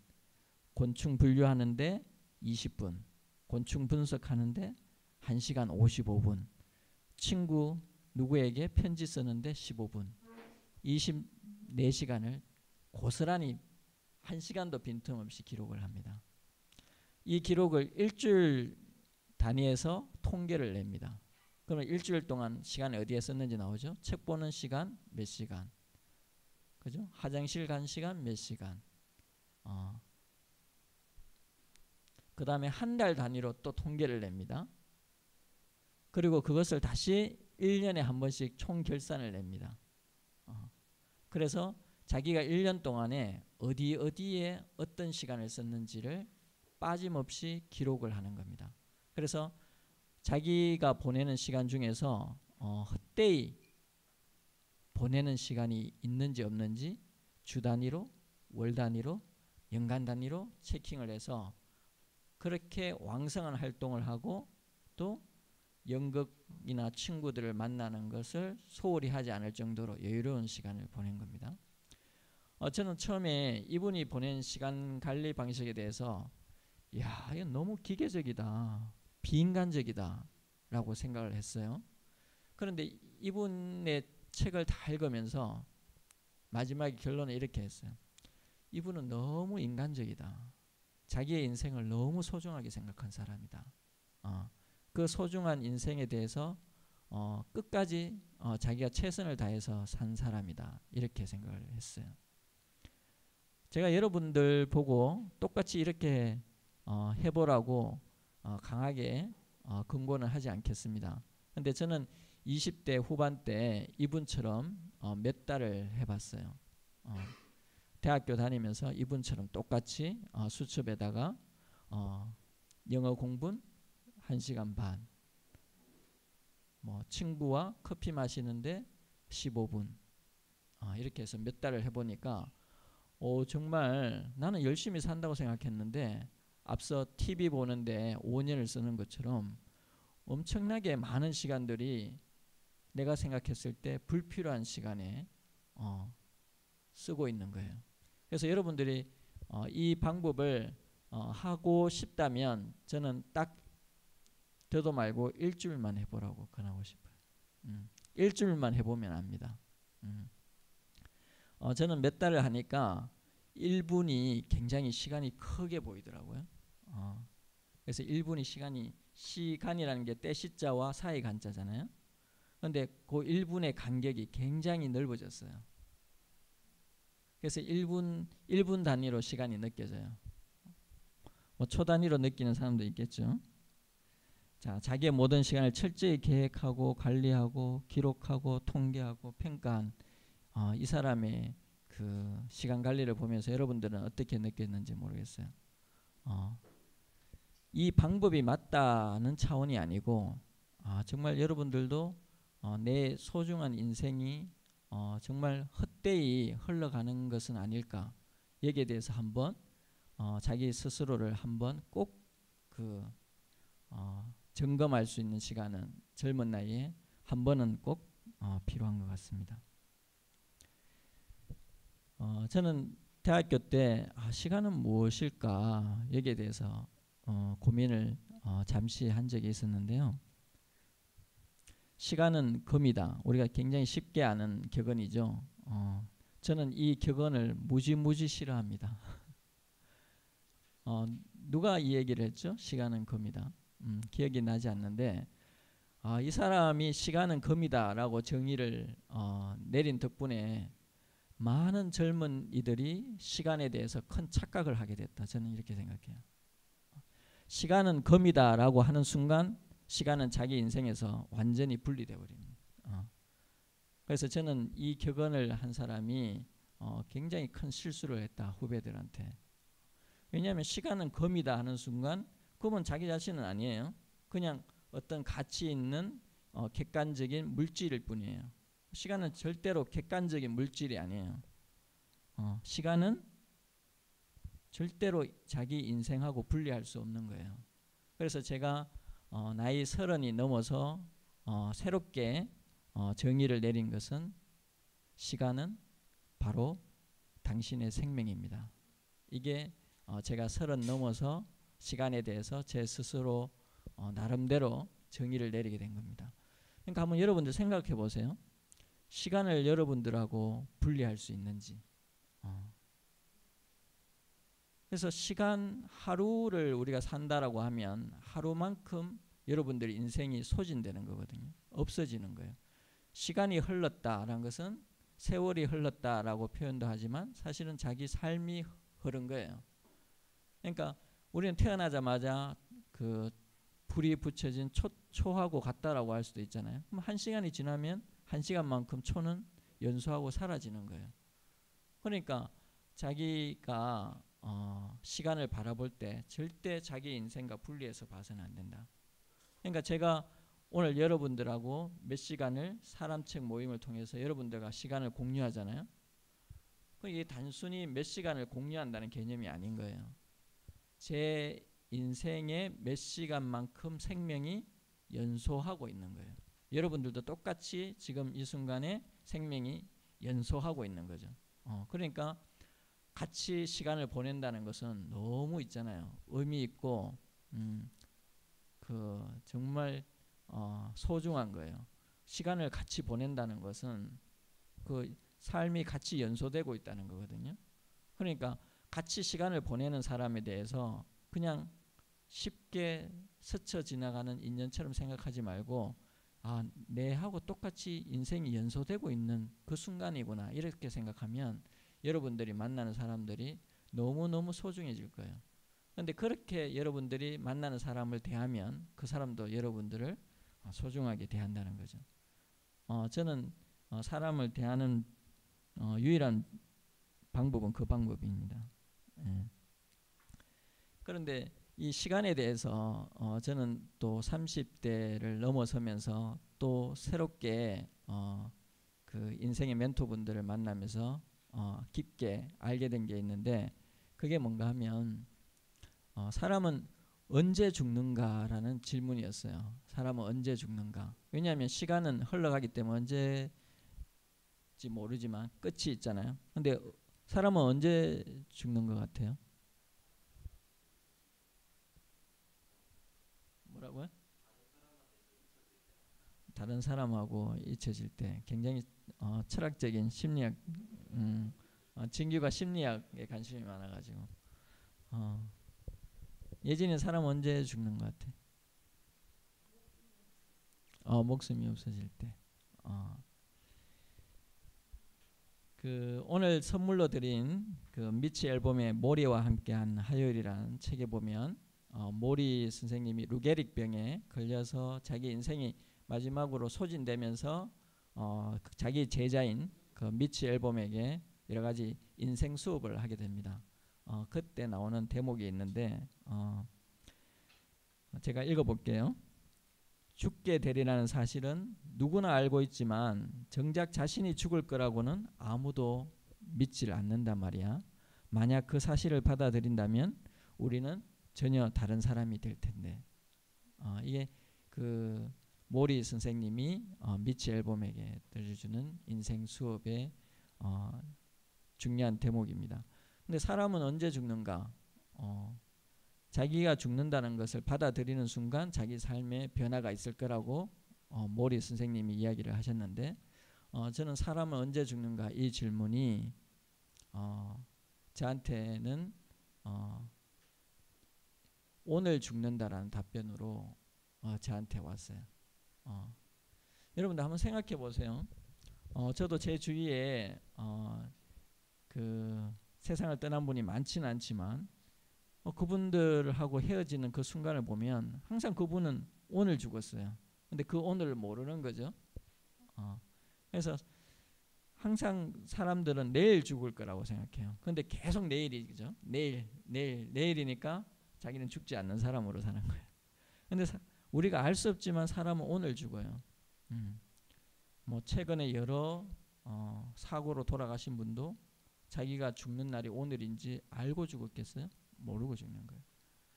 곤충 분류하는데 20분, 곤충 분석하는데 1시간 55분, 친구 누구에게 편지 쓰는데 15분, 24시간을 고스란히 1시간도 빈틈없이 기록을 합니다. 이 기록을 일주일 단위에서 통계를 냅니다. 그러면 일주일 동안 시간을 어디에 썼는지 나오죠. 책 보는 시간 몇 시간, 그죠? 화장실 간 시간 몇 시간, 그 다음에 한 달 단위로 또 통계를 냅니다. 그리고 그것을 다시 1년에 한 번씩 총 결산을 냅니다. 그래서 자기가 1년 동안에 어디에 어떤 시간을 썼는지를 빠짐없이 기록을 하는 겁니다. 그래서 자기가 보내는 시간 중에서 헛되이 보내는 시간이 있는지 없는지 주 단위로, 월 단위로, 연간 단위로 체킹을 해서 그렇게 왕성한 활동을 하고 또 연극이나 친구들을 만나는 것을 소홀히 하지 않을 정도로 여유로운 시간을 보낸 겁니다. 저는 처음에 이분이 보낸 시간 관리 방식에 대해서 야, 이건 너무 기계적이다, 비인간적이다 라고 생각을 했어요. 그런데 이분의 책을 다 읽으면서 마지막에 결론을 이렇게 했어요. 이분은 너무 인간적이다. 자기의 인생을 너무 소중하게 생각한 사람이다. 그 소중한 인생에 대해서 끝까지 자기가 최선을 다해서 산 사람이다. 이렇게 생각을 했어요. 제가 여러분들 보고 똑같이 이렇게 해보라고 강하게 권고는 하지 않겠습니다. 근데 저는 20대 후반 때 이분처럼 몇 달을 해봤어요. 대학교 다니면서 이분처럼 똑같이 수첩에다가 영어 공부는 1시간 반, 뭐 친구와 커피 마시는데 15분, 이렇게 해서 몇 달을 해보니까 정말 나는 열심히 산다고 생각했는데 앞서 TV 보는데 5년을 쓰는 것처럼 엄청나게 많은 시간들이 내가 생각했을 때 불필요한 시간에 쓰고 있는 거예요. 그래서 여러분들이 이 방법을 하고 싶다면 저는 딱 더도 말고 일주일만 해보라고 권하고 싶어요. 일주일만 해보면 압니다. 저는 몇 달을 하니까 1분이 굉장히 시간이 크게 보이더라고요. 그래서 1분이 시간이라는 게 떼시자와 사이 간자잖아요. 그런데 그 1분의 간격이 굉장히 넓어졌어요. 그래서 1분 단위로 시간이 느껴져요. 뭐 초 단위로 느끼는 사람도 있겠죠. 자, 자기의 모든 시간을 철저히 계획하고 관리하고 기록하고 통계하고 평가한 이 사람의 그 시간 관리를 보면서 여러분들은 어떻게 느꼈는지 모르겠어요. 이 방법이 맞다는 차원이 아니고 정말 여러분들도 내 소중한 인생이 정말 헛되이 흘러가는 것은 아닐까, 여기에 대해서 한번 자기 스스로를 한번 꼭 점검할 수 있는 시간은 젊은 나이에 한 번은 꼭 필요한 것 같습니다. 저는 대학교 때 시간은 무엇일까 여기에 대해서 고민을 잠시 한 적이 있었는데요. 시간은 금이다. 우리가 굉장히 쉽게 아는 격언이죠. 저는 이 격언을 무지 싫어합니다. 누가 이 얘기를 했죠? 시간은 금이다. 기억이 나지 않는데 이 사람이 시간은 금이다 라고 정의를 내린 덕분에 많은 젊은이들이 시간에 대해서 큰 착각을 하게 됐다. 저는 이렇게 생각해요. 시간은 금이다 라고 하는 순간 시간은 자기 인생에서 완전히 분리되어 버립니다. 그래서 저는 이 격언을 한 사람이 굉장히 큰 실수를 했다, 후배들한테. 왜냐하면 시간은 금이다 하는 순간 금은 자기 자신은 아니에요. 그냥 어떤 가치 있는 객관적인 물질일 뿐이에요. 시간은 절대로 객관적인 물질이 아니에요. 시간은 절대로 자기 인생하고 분리할 수 없는 거예요. 그래서 제가 나이 30이 넘어서 새롭게 정의를 내린 것은 시간은 바로 당신의 생명입니다. 이게 제가 30 넘어서 시간에 대해서 제 스스로 나름대로 정의를 내리게 된 겁니다. 그러니까 한번 여러분들 생각해 보세요. 시간을 여러분들하고 분리할 수 있는지. 그래서 시간 하루를 우리가 산다라고 하면 하루만큼 여러분들 인생이 소진되는 거거든요. 없어지는 거예요. 시간이 흘렀다라는 것은 세월이 흘렀다라고 표현도 하지만 사실은 자기 삶이 흐른 거예요. 그러니까 우리는 태어나자마자 그 불이 붙여진 초하고 같다라고 할 수도 있잖아요. 그럼 1시간이 지나면 1시간만큼 초는 연소하고 사라지는 거예요. 그러니까 자기가 시간을 바라볼 때 절대 자기 인생과 분리해서 봐서는 안 된다. 그러니까 제가 오늘 여러분들하고 몇 시간을 사람책 모임을 통해서 여러분들과 시간을 공유하잖아요. 이게 단순히 몇 시간을 공유한다는 개념이 아닌 거예요. 제 인생의 몇 시간만큼 생명이 연소하고 있는 거예요. 여러분들도 똑같이 지금 이 순간에 생명이 연소하고 있는 거죠. 그러니까 같이 시간을 보낸다는 것은 너무 있잖아요. 의미 있고 그 정말 소중한 거예요. 시간을 같이 보낸다는 것은 그 삶이 같이 연소되고 있다는 거거든요. 그러니까 같이 시간을 보내는 사람에 대해서 그냥 쉽게 스쳐 지나가는 인연처럼 생각하지 말고 내하고 똑같이 인생이 연소되고 있는 그 순간이구나 이렇게 생각하면 여러분들이 만나는 사람들이 너무너무 소중해질 거예요. 그런데 그렇게 여러분들이 만나는 사람을 대하면 그 사람도 여러분들을 소중하게 대한다는 거죠. 저는 사람을 대하는 유일한 방법은 그 방법입니다. 예. 그런데 이 시간에 대해서 저는 또 30대를 넘어서면서 또 새롭게 그 인생의 멘토분들을 만나면서 깊게 알게 된 게 있는데 그게 뭔가 하면 사람은 언제 죽는가라는 질문이었어요. 사람은 언제 죽는가? 왜냐하면 시간은 흘러가기 때문에 언제지 모르지만 끝이 있잖아요. 근데 사람은 언제 죽는 것 같아요? 뭐라고요? 다른 사람하고 잊혀질 때. 굉장히 철학적인 심리학 진규가 심리학에 관심이 많아가지고 예진이 사람 언제 죽는 것 같아? 목숨이 없어질 때. 그 오늘 선물로 드린 그 미치 앨범의 모리와 함께한 화요일이라는 책에 보면 모리 선생님이 루게릭 병에 걸려서 자기 인생이 마지막으로 소진되면서 자기 제자인 그 미치 앨범에게 여러 가지 인생 수업을 하게 됩니다. 그때 나오는 대목이 있는데 제가 읽어볼게요. 죽게 되리라는 사실은 누구나 알고 있지만 정작 자신이 죽을 거라고는 아무도 믿질 않는단 말이야. 만약 그 사실을 받아들인다면 우리는 전혀 다른 사람이 될 텐데. 이게 그 모리 선생님이 미치 앨범에게 들려주는 인생 수업의 중요한 대목입니다. 근데 사람은 언제 죽는가? 자기가 죽는다는 것을 받아들이는 순간 자기 삶에 변화가 있을 거라고 모리 선생님이 이야기를 하셨는데 저는 사람은 언제 죽는가 이 질문이 저한테는 오늘 죽는다라는 답변으로 저한테 왔어요. 여러분들 한번 생각해 보세요. 저도 제 주위에 그 세상을 떠난 분이 많지는 않지만 그분들하고 헤어지는 그 순간을 보면 항상 그분은 오늘 죽었어요. 근데 그 오늘을 모르는 거죠. 그래서 항상 사람들은 내일 죽을 거라고 생각해요. 근데 계속 내일이죠. 내일이니까 자기는 죽지 않는 사람으로 사는 거예요. 근데 우리가 알 수 없지만 사람은 오늘 죽어요. 뭐 최근에 여러 사고로 돌아가신 분도 자기가 죽는 날이 오늘인지 알고 죽었겠어요? 모르고 죽는 거예요.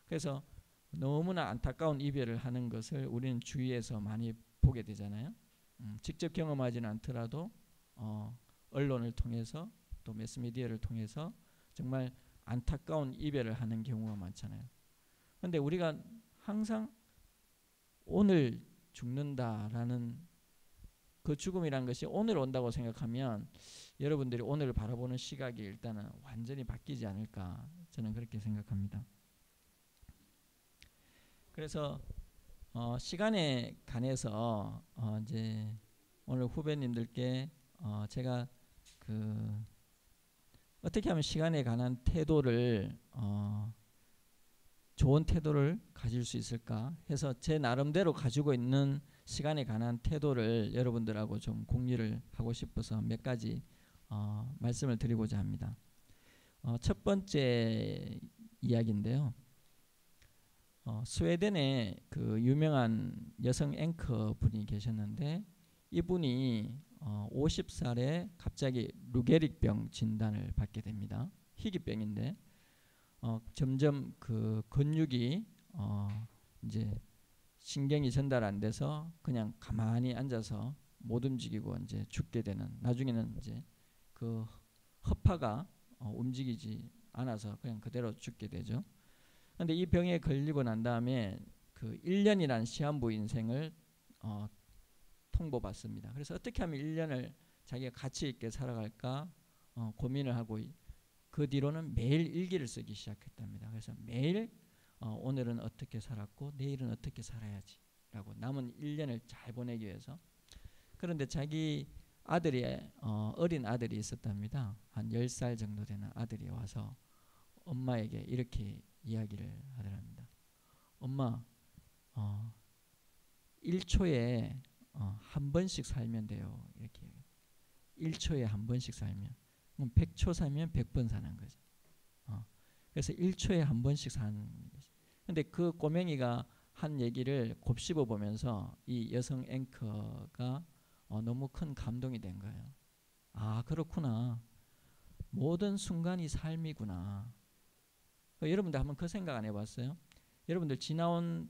그래서 너무나 안타까운 이별을 하는 것을 우리는 주위에서 많이 보게 되잖아요. 직접 경험하지는 않더라도 언론을 통해서 또 매스미디어를 통해서 정말 안타까운 이별을 하는 경우가 많잖아요. 그런데 우리가 항상 오늘 죽는다라는 그 죽음이란 것이 오늘 온다고 생각하면 여러분들이 오늘을 바라보는 시각이 일단은 완전히 바뀌지 않을까 저는 그렇게 생각합니다. 그래서 시간에 관해서 이제 오늘 후배님들께 제가 그 어떻게 하면 시간에 관한 태도를 좋은 태도를 가질 수 있을까 해서 제 나름대로 가지고 있는 시간에 관한 태도를 여러분들하고 좀 공유를 하고 싶어서 몇 가지 말씀을 드리고자 합니다. 첫 번째 이야기인데요. 스웨덴에 그 유명한 여성 앵커 분이 계셨는데 이분이 50살에 갑자기 루게릭병 진단을 받게 됩니다. 희귀병인데 점점 그 근육이 이제 신경이 전달 안 돼서 그냥 가만히 앉아서 못 움직이고 이제 죽게 되는, 나중에는 이제 그 허파가 움직이지 않아서 그냥 그대로 죽게 되죠. 근데 이 병에 걸리고 난 다음에 그 1년이라는 시한부 인생을 통보받습니다. 그래서 어떻게 하면 1년을 자기가 가치 있게 살아갈까 고민을 하고 그 뒤로는 매일 일기를 쓰기 시작했답니다. 그래서 매일 오늘은 어떻게 살았고 내일은 어떻게 살아야지 라고 남은 1년을 잘 보내기 위해서. 그런데 자기 아들이 어린 아들이 있었답니다. 한 10살 정도 되는 아들이 와서 엄마에게 이렇게 이야기를 하더랍니다. 엄마 1초에 한 번씩 살면 돼요. 이렇게 1초에 한 번씩 살면 그럼 100초 살면 100번 사는 거죠. 그래서 1초에 한 번씩 사는 거죠. 근데 그 꼬맹이가 한 얘기를 곱씹어 보면서 이 여성 앵커가 너무 큰 감동이 된 거예요. 아, 그렇구나. 모든 순간이 삶이구나. 여러분들 한번 그 생각 안 해봤어요? 여러분들 지나온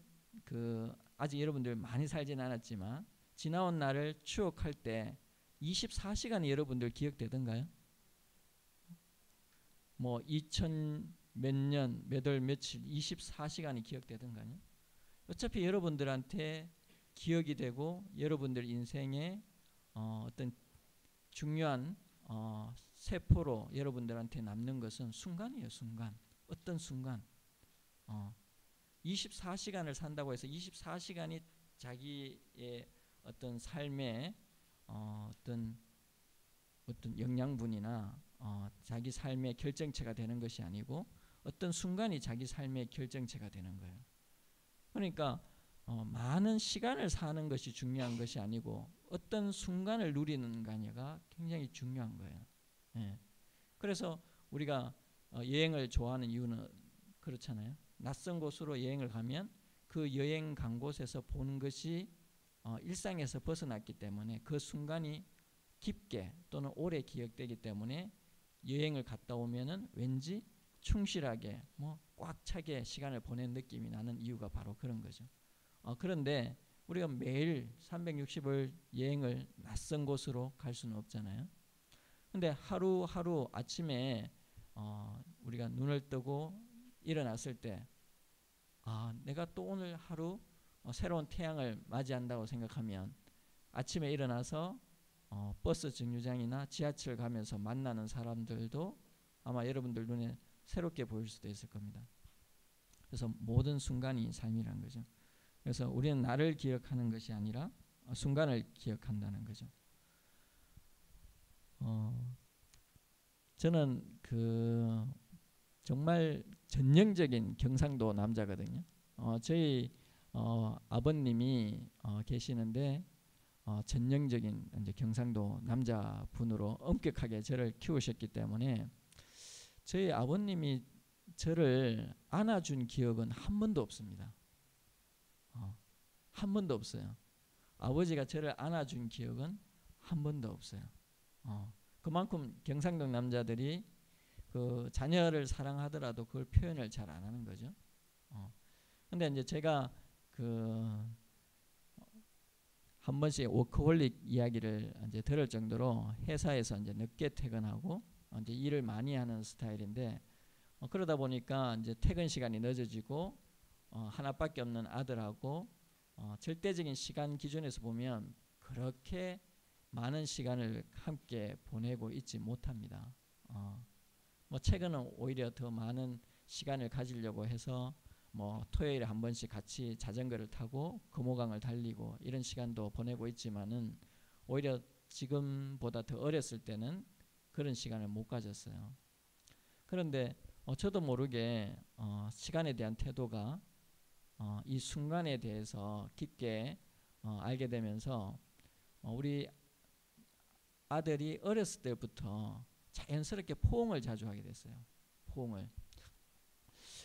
아직 여러분들 많이 살진 않았지만 지나온 날을 추억할 때 24시간이 여러분들 기억되던가요? 뭐 2000 몇 년, 몇 월, 며칠 24시간이 기억되던가요? 어차피 여러분들한테 기억이 되고 여러분들 인생에 어떤 중요한 세포로 여러분들한테 남는 것은 순간이에요. 순간. 어떤 순간. 24시간을 산다고 해서 24시간이 자기의 어떤 삶의 어떤 영양분이나 자기 삶의 결정체가 되는 것이 아니고 어떤 순간이 자기 삶의 결정체가 되는 거예요. 그러니까 많은 시간을 사는 것이 중요한 것이 아니고 어떤 순간을 누리는 가냐가 굉장히 중요한 거예요. 예. 그래서 우리가 여행을 좋아하는 이유는 그렇잖아요. 낯선 곳으로 여행을 가면 그 여행 간 곳에서 보는 것이 일상에서 벗어났기 때문에 그 순간이 깊게 또는 오래 기억되기 때문에 여행을 갔다 오면은 왠지 충실하게 꽉 차게 시간을 보낸 느낌이 나는 이유가 바로 그런 거죠. 그런데 우리가 매일 360일 여행을 낯선 곳으로 갈 수는 없잖아요. 근데 하루하루 아침에 우리가 눈을 뜨고 일어났을 때 내가 또 오늘 하루 새로운 태양을 맞이한다고 생각하면 아침에 일어나서 버스 정류장이나 지하철 가면서 만나는 사람들도 아마 여러분들 눈에 새롭게 보일 수도 있을 겁니다. 그래서 모든 순간이 삶이라는 거죠. 그래서 우리는 나를 기억하는 것이 아니라 순간을 기억한다는 거죠. 저는 정말 전형적인 경상도 남자거든요. 저희 아버님이 계시는데 전형적인 이제 경상도 남자분으로 엄격하게 저를 키우셨기 때문에 저희 아버님이 저를 안아준 기억은 한 번도 없습니다. 한 번도 없어요. 아버지가 저를 안아준 기억은 한 번도 없어요. 그만큼 경상도 남자들이 그 자녀를 사랑하더라도 그걸 표현을 잘 안 하는 거죠. 근데 이제 제가 한 번씩 워커홀릭 이야기를 이제 들을 정도로 회사에서 이제 늦게 퇴근하고 이제 일을 많이 하는 스타일인데 그러다 보니까 이제 퇴근 시간이 늦어지고 하나밖에 없는 아들하고 절대적인 시간 기준에서 보면 그렇게 많은 시간을 함께 보내고 있지 못합니다. 최근은 오히려 더 많은 시간을 가지려고 해서 토요일에 한 번씩 같이 자전거를 타고 금호강을 달리고 이런 시간도 보내고 있지만은 오히려 지금보다 더 어렸을 때는 그런 시간을 못 가졌어요. 그런데 저도 모르게 시간에 대한 태도가 이 순간에 대해서 깊게 알게 되면서 우리 아들이 어렸을 때부터 자연스럽게 포옹을 자주 하게 됐어요. 포옹을.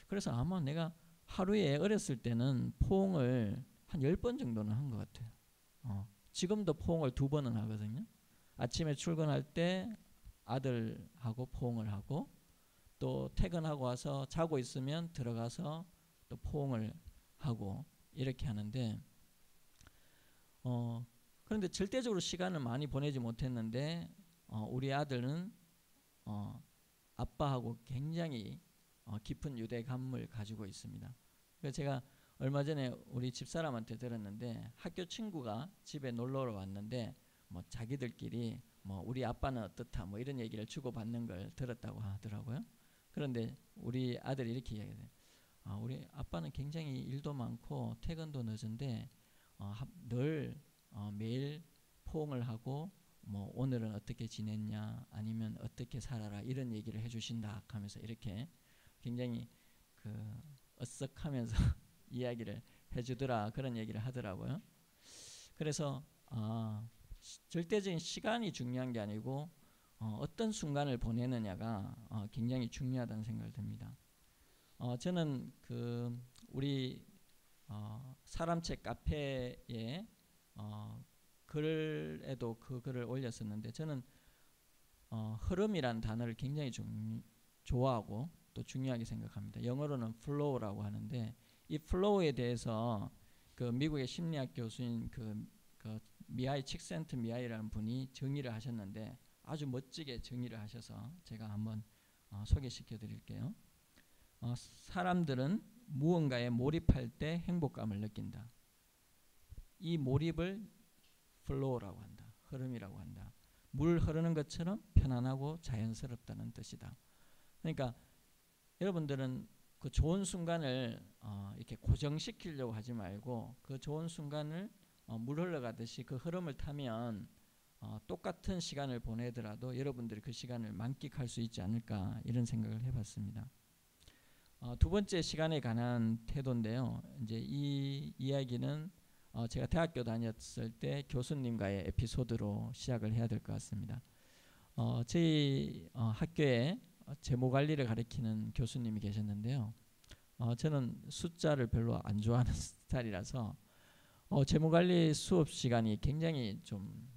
그래서 아마 내가 하루에 어렸을 때는 포옹을 한 10번 정도는 한 것 같아요. 지금도 포옹을 2번은 하거든요. 아침에 출근할 때 아들하고 포옹을 하고, 또 퇴근하고 와서 자고 있으면 들어가서 또 포옹을 하고 이렇게 하는데, 그런데 절대적으로 시간을 많이 보내지 못했는데 우리 아들은 아빠하고 굉장히 깊은 유대감을 가지고 있습니다. 그래서 제가 얼마 전에 우리 집사람한테 들었는데, 학교 친구가 집에 놀러 왔는데 뭐 자기들끼리 뭐 우리 아빠는 어떻다 뭐 이런 얘기를 주고받는 걸 들었다고 하더라고요. 그런데 우리 아들이 이렇게 이야기해요. 우리 아빠는 굉장히 일도 많고 퇴근도 늦은데 늘 매일 포옹을 하고 뭐 오늘은 어떻게 지냈냐 아니면 어떻게 살아라 이런 얘기를 해주신다 하면서 이렇게 굉장히 그 어석하면서 이야기를 해주더라, 그런 얘기를 하더라고요. 그래서 절대적인 시간이 중요한 게 아니고 어떤 순간을 보내느냐가 굉장히 중요하다는 생각이 듭니다. 저는 그 우리 사람책 카페에 글에도 그 글을 올렸었는데, 저는 흐름이란 단어를 굉장히 좋아하고 또 중요하게 생각합니다. 영어로는 flow라고 하는데, 이 flow에 대해서 그 미국의 심리학 교수인 그 미하이 칙센트 미하이라는 분이 정의를 하셨는데 아주 멋지게 정의를 하셔서 제가 한번 소개시켜 드릴게요. 사람들은 무언가에 몰입할 때 행복감을 느낀다. 이 몰입을 flow라고 한다. 흐름이라고 한다. 물 흐르는 것처럼 편안하고 자연스럽다는 뜻이다. 그러니까 여러분들은 그 좋은 순간을 이렇게 고정시키려고 하지 말고, 그 좋은 순간을 물 흘러가듯이 그 흐름을 타면 똑같은 시간을 보내더라도 여러분들이 그 시간을 만끽할 수 있지 않을까, 이런 생각을 해봤습니다. 두 번째, 시간에 관한 태도인데요. 이제 이 이야기는 제가 대학교 다녔을 때 교수님과의 에피소드로 시작을 해야 될 것 같습니다. 저희 학교에 재무관리를 가르치는 교수님이 계셨는데요. 저는 숫자를 별로 안 좋아하는 스타일이라서 재무관리 수업 시간이 굉장히 좀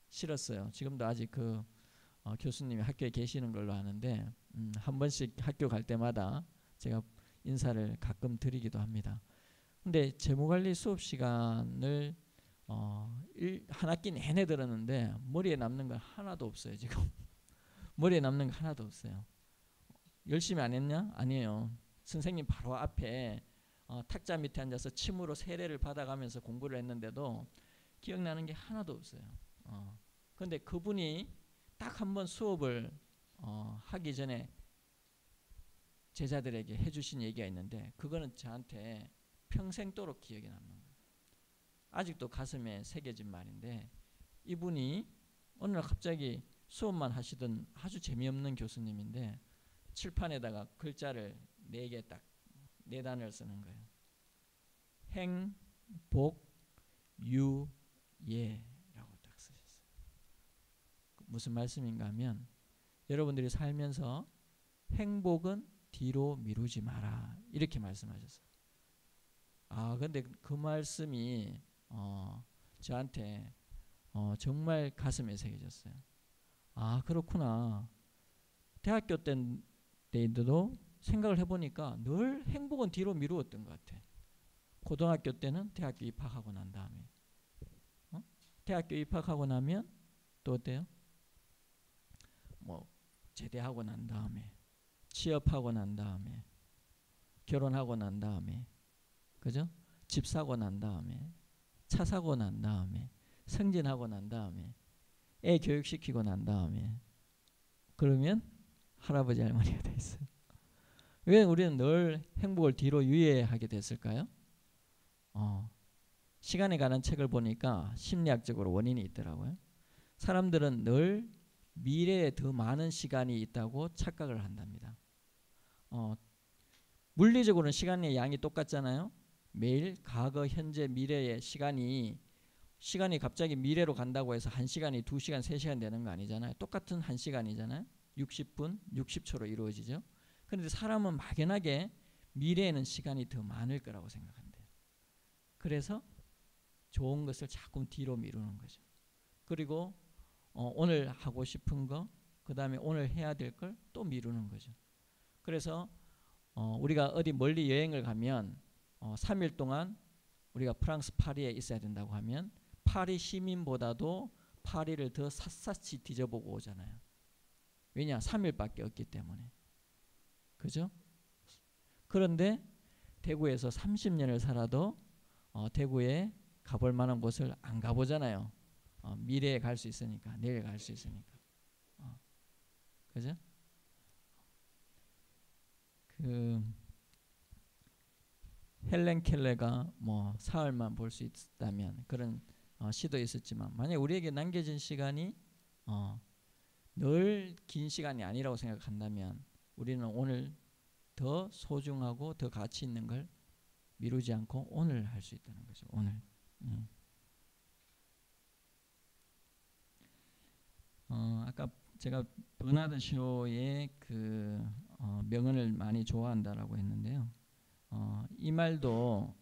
싫었어요. 지금도 아직 그 교수님이 학교에 계시는 걸로 아는데 한 번씩 학교 갈 때마다 제가 인사를 가끔 드리기도 합니다. 근데 재무관리 수업 시간을 한 학기 내내 들었는데 머리에 남는 건 하나도 없어요. 지금 머리에 남는 거 하나도 없어요. 열심히 안 했냐? 아니에요. 선생님 바로 앞에 탁자 밑에 앉아서 침으로 세례를 받아가면서 공부를 했는데도 기억나는 게 하나도 없어요. 그런데 그분이 딱 한 번 수업을 하기 전에 제자들에게 해주신 얘기가 있는데, 그거는 저한테 평생도록 기억에 남는 거예요. 아직도 가슴에 새겨진 말인데, 이분이 어느 날 갑자기 수업만 하시던 아주 재미없는 교수님인데 칠판에다가 글자를 4개 딱 4단을 쓰는 거예요. 행복 유예라고 딱 쓰셨어요. 무슨 말씀인가 하면, 여러분들이 살면서 행복은 뒤로 미루지 마라, 이렇게 말씀하셨어요. 근데 그 말씀이 저한테 정말 가슴에 새겨졌어요. 그렇구나. 대학교 때인데도 생각을 해보니까 늘 행복은 뒤로 미루었던 것 같아. 고등학교 때는 대학교 입학하고 난 다음에, 대학교 입학하고 나면 또 어때요? 뭐 제대하고 난 다음에, 취업하고 난 다음에, 결혼하고 난 다음에, 그죠? 집 사고 난 다음에, 차 사고 난 다음에, 승진하고 난 다음에, 애 교육시키고 난 다음에, 그러면 할아버지 할머니가 돼 있어요. 왜 우리는 늘 행복을 뒤로 유예하게 됐을까요? 시간에 관한 책을 보니까 심리학적으로 원인이 있더라고요. 사람들은 늘 미래에 더 많은 시간이 있다고 착각을 한답니다. 물리적으로는 시간의 양이 똑같잖아요. 매일 과거, 현재, 미래의 시간이 갑자기 미래로 간다고 해서 1시간이 2시간, 3시간 되는 거 아니잖아요. 똑같은 1시간이잖아요. 60분, 60초로 이루어지죠. 그런데 사람은 막연하게 미래에는 시간이 더 많을 거라고 생각한대요. 그래서 좋은 것을 자꾸 뒤로 미루는 거죠. 그리고 오늘 하고 싶은 거, 그 다음에 오늘 해야 될 걸 또 미루는 거죠. 그래서 우리가 어디 멀리 여행을 가면 3일 동안 우리가 프랑스 파리에 있어야 된다고 하면 파리 시민보다도 파리를 더 샅샅이 뒤져보고 오잖아요. 왜냐? 3일밖에 없기 때문에. 그죠? 그런데 대구에서 30년을 살아도 대구에 가볼 만한 곳을 안 가보잖아요. 미래에 갈 수 있으니까, 내일 갈 수 있으니까. 그죠? 헬렌 켈러가 뭐 사흘만 볼 수 있다면 그런 시도 있었지만, 만약 우리에게 남겨진 시간이 늘 긴 시간이 아니라고 생각한다면 우리는 오늘 더 소중하고 더 가치 있는 걸 미루지 않고 오늘 할 수 있다는 거죠. 오늘. 아까 제가 버나드 쇼의 그 명언을 많이 좋아한다라고 했는데요. 이 말도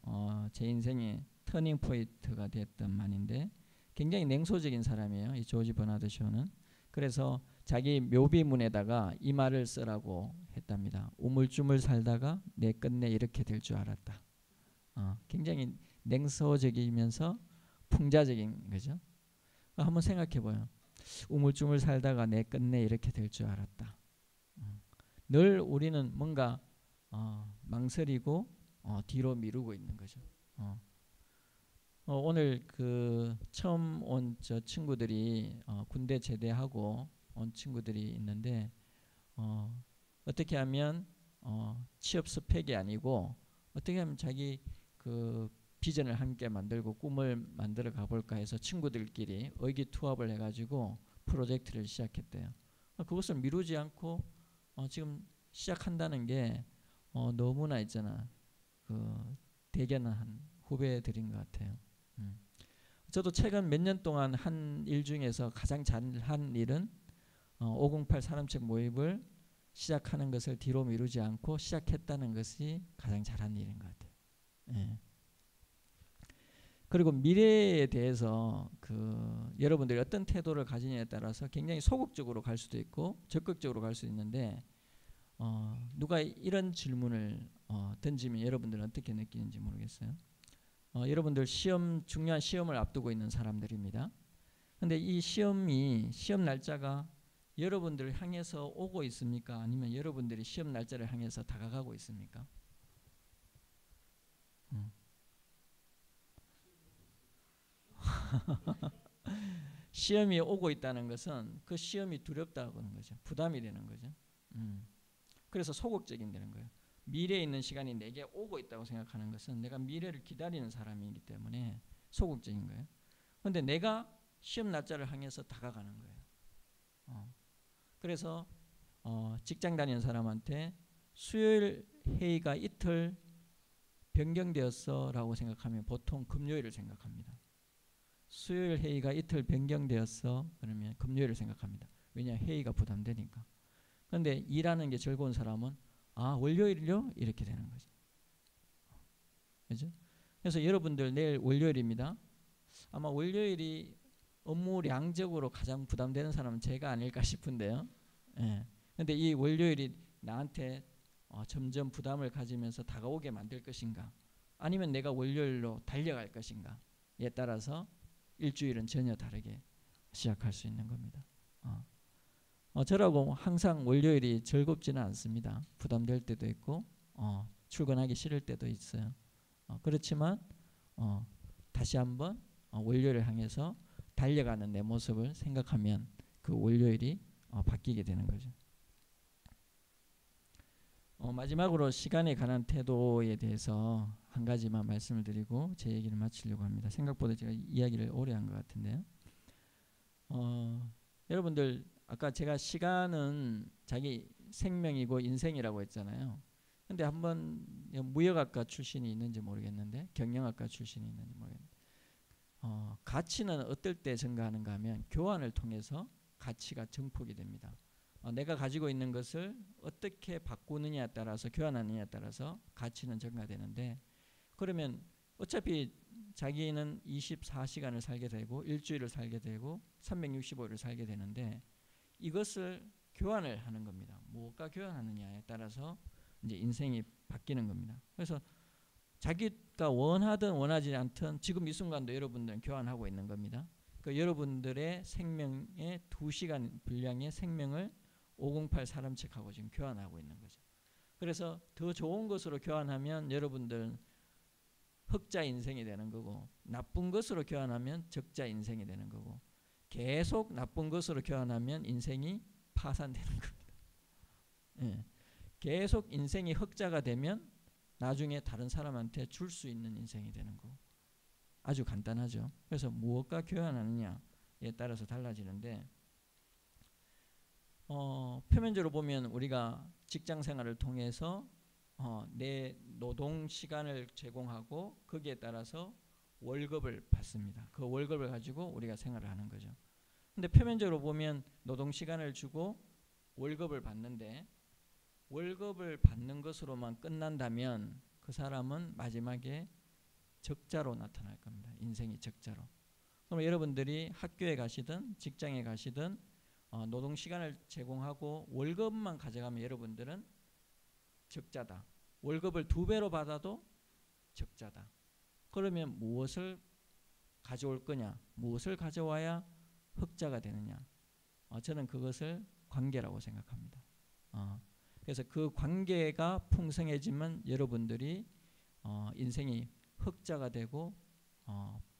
제 인생의 터닝 포인트가 됐던 말인데, 굉장히 냉소적인 사람이에요, 이 조지 버나드 쇼는. 그래서 자기 묘비문에다가 이 말을 쓰라고 했답니다. 우물쭈물 살다가 내 끝내 이렇게 될 줄 알았다. 굉장히 냉소적이면서 풍자적인 거죠. 한번 생각해봐요. 우물쭈물 살다가 내 끝내 이렇게 될 줄 알았다. 늘 우리는 뭔가 망설이고 뒤로 미루고 있는 거죠. 오늘 그 처음 온 저 친구들이 군대 제대하고 온 친구들이 있는데, 어떻게 하면 취업 스펙이 아니고 어떻게 하면 자기 그 비전을 함께 만들고 꿈을 만들어 가볼까 해서 친구들끼리 의기투합을 해가지고 프로젝트를 시작했대요. 그것을 미루지 않고 지금 시작한다는 게 너무나 있잖아, 그 대견한 후배들인 것 같아요. 저도 최근 몇 년 동안 한 일 중에서 가장 잘한 일은 508 산업책 모임을 시작하는 것을 뒤로 미루지 않고 시작했다는 것이 가장 잘한 일인 것 같아요. 예. 그리고 미래에 대해서 여러분들이 어떤 태도를 가지냐에 따라서 굉장히 소극적으로 갈 수도 있고 적극적으로 갈 수 있는데, 누가 이런 질문을 던지면 여러분들은 어떻게 느끼는지 모르겠어요. 여러분들 중요한 시험을 앞두고 있는 사람들입니다. 근데 이 시험 날짜가 여러분들을 향해서 오고 있습니까? 아니면 여러분들이 시험 날짜를 향해서 다가가고 있습니까? 시험이 오고 있다는 것은 그 시험이 두렵다고 하는 거죠. 부담이 되는 거죠. 그래서 소극적인 되는 거예요. 미래에 있는 시간이 내게 오고 있다고 생각하는 것은 내가 미래를 기다리는 사람이기 때문에 소극적인 거예요. 그런데 내가 시험 날짜를 향해서 다가가는 거예요. 그래서 직장 다니는 사람한테 수요일 회의가 이틀 변경되었어 라고 생각하면 보통 금요일을 생각합니다. 수요일 회의가 이틀 변경되었어 그러면 금요일을 생각합니다. 왜냐? 회의가 부담되니까. 그런데 일하는 게 즐거운 사람은 월요일요? 이렇게 되는 거죠. 그죠? 그래서 여러분들 내일 월요일입니다. 아마 월요일이 업무량적으로 가장 부담되는 사람은 제가 아닐까 싶은데요. 예. 근데 이 월요일이 나한테 점점 부담을 가지면서 다가오게 만들 것인가, 아니면 내가 월요일로 달려갈 것인가에 따라서 일주일은 전혀 다르게 시작할 수 있는 겁니다. 저라고 항상 월요일이 즐겁지는 않습니다. 부담될 때도 있고 출근하기 싫을 때도 있어요. 그렇지만 다시 한번 월요일을 향해서 달려가는 내 모습을 생각하면 그 월요일이 바뀌게 되는 거죠. 마지막으로 시간에 관한 태도에 대해서 한 가지만 말씀을 드리고 제 얘기를 마치려고 합니다. 생각보다 제가 이야기를 오래 한 것 같은데요. 여러분들 아까 제가 시간은 자기 생명이고 인생이라고 했잖아요. 근데 한번 무역학과 출신이 있는지 모르겠는데 경영학과 출신이 있는지 모르겠는데 가치는 어떨 때 증가하는가 하면 교환을 통해서 가치가 증폭이 됩니다. 내가 가지고 있는 것을 어떻게 바꾸느냐에 따라서 교환하느냐에 따라서 가치는 증가되는데 그러면 어차피 자기는 24시간을 살게 되고 일주일을 살게 되고 365일을 살게 되는데 이것을 교환을 하는 겁니다. 무엇과 교환하느냐에 따라서 이제 인생이 바뀌는 겁니다. 그래서 자기가 원하든 원하지 않든 지금 이 순간도 여러분들은 교환하고 있는 겁니다. 그 여러분들의 생명의 2시간 분량의 생명을 508 사람책하고 지금 교환하고 있는 거죠. 그래서 더 좋은 것으로 교환하면 여러분들은 흑자 인생이 되는 거고 나쁜 것으로 교환하면 적자 인생이 되는 거고 계속 나쁜 것으로 교환하면 인생이 파산되는 겁니다. 예. 계속 인생이 흑자가 되면 나중에 다른 사람한테 줄 수 있는 인생이 되는 거고 아주 간단하죠. 그래서 무엇과 교환하느냐에 따라서 달라지는데 표면적으로 보면 우리가 직장 생활을 통해서 내 노동 시간을 제공하고 거기에 따라서 월급을 받습니다. 그 월급을 가지고 우리가 생활을 하는 거죠. 근데 표면적으로 보면 노동 시간을 주고 월급을 받는데 월급을 받는 것으로만 끝난다면 그 사람은 마지막에 적자로 나타날 겁니다. 인생이 적자로. 그럼 여러분들이 학교에 가시든 직장에 가시든 노동 시간을 제공하고 월급만 가져가면 여러분들은 적자다. 월급을 2배로 받아도 적자다. 그러면 무엇을 가져올 거냐? 무엇을 가져와야 흑자가 되느냐? 저는 그것을 관계라고 생각합니다. 그래서 그 관계가 풍성해지면 여러분들이 인생이 흑자가 되고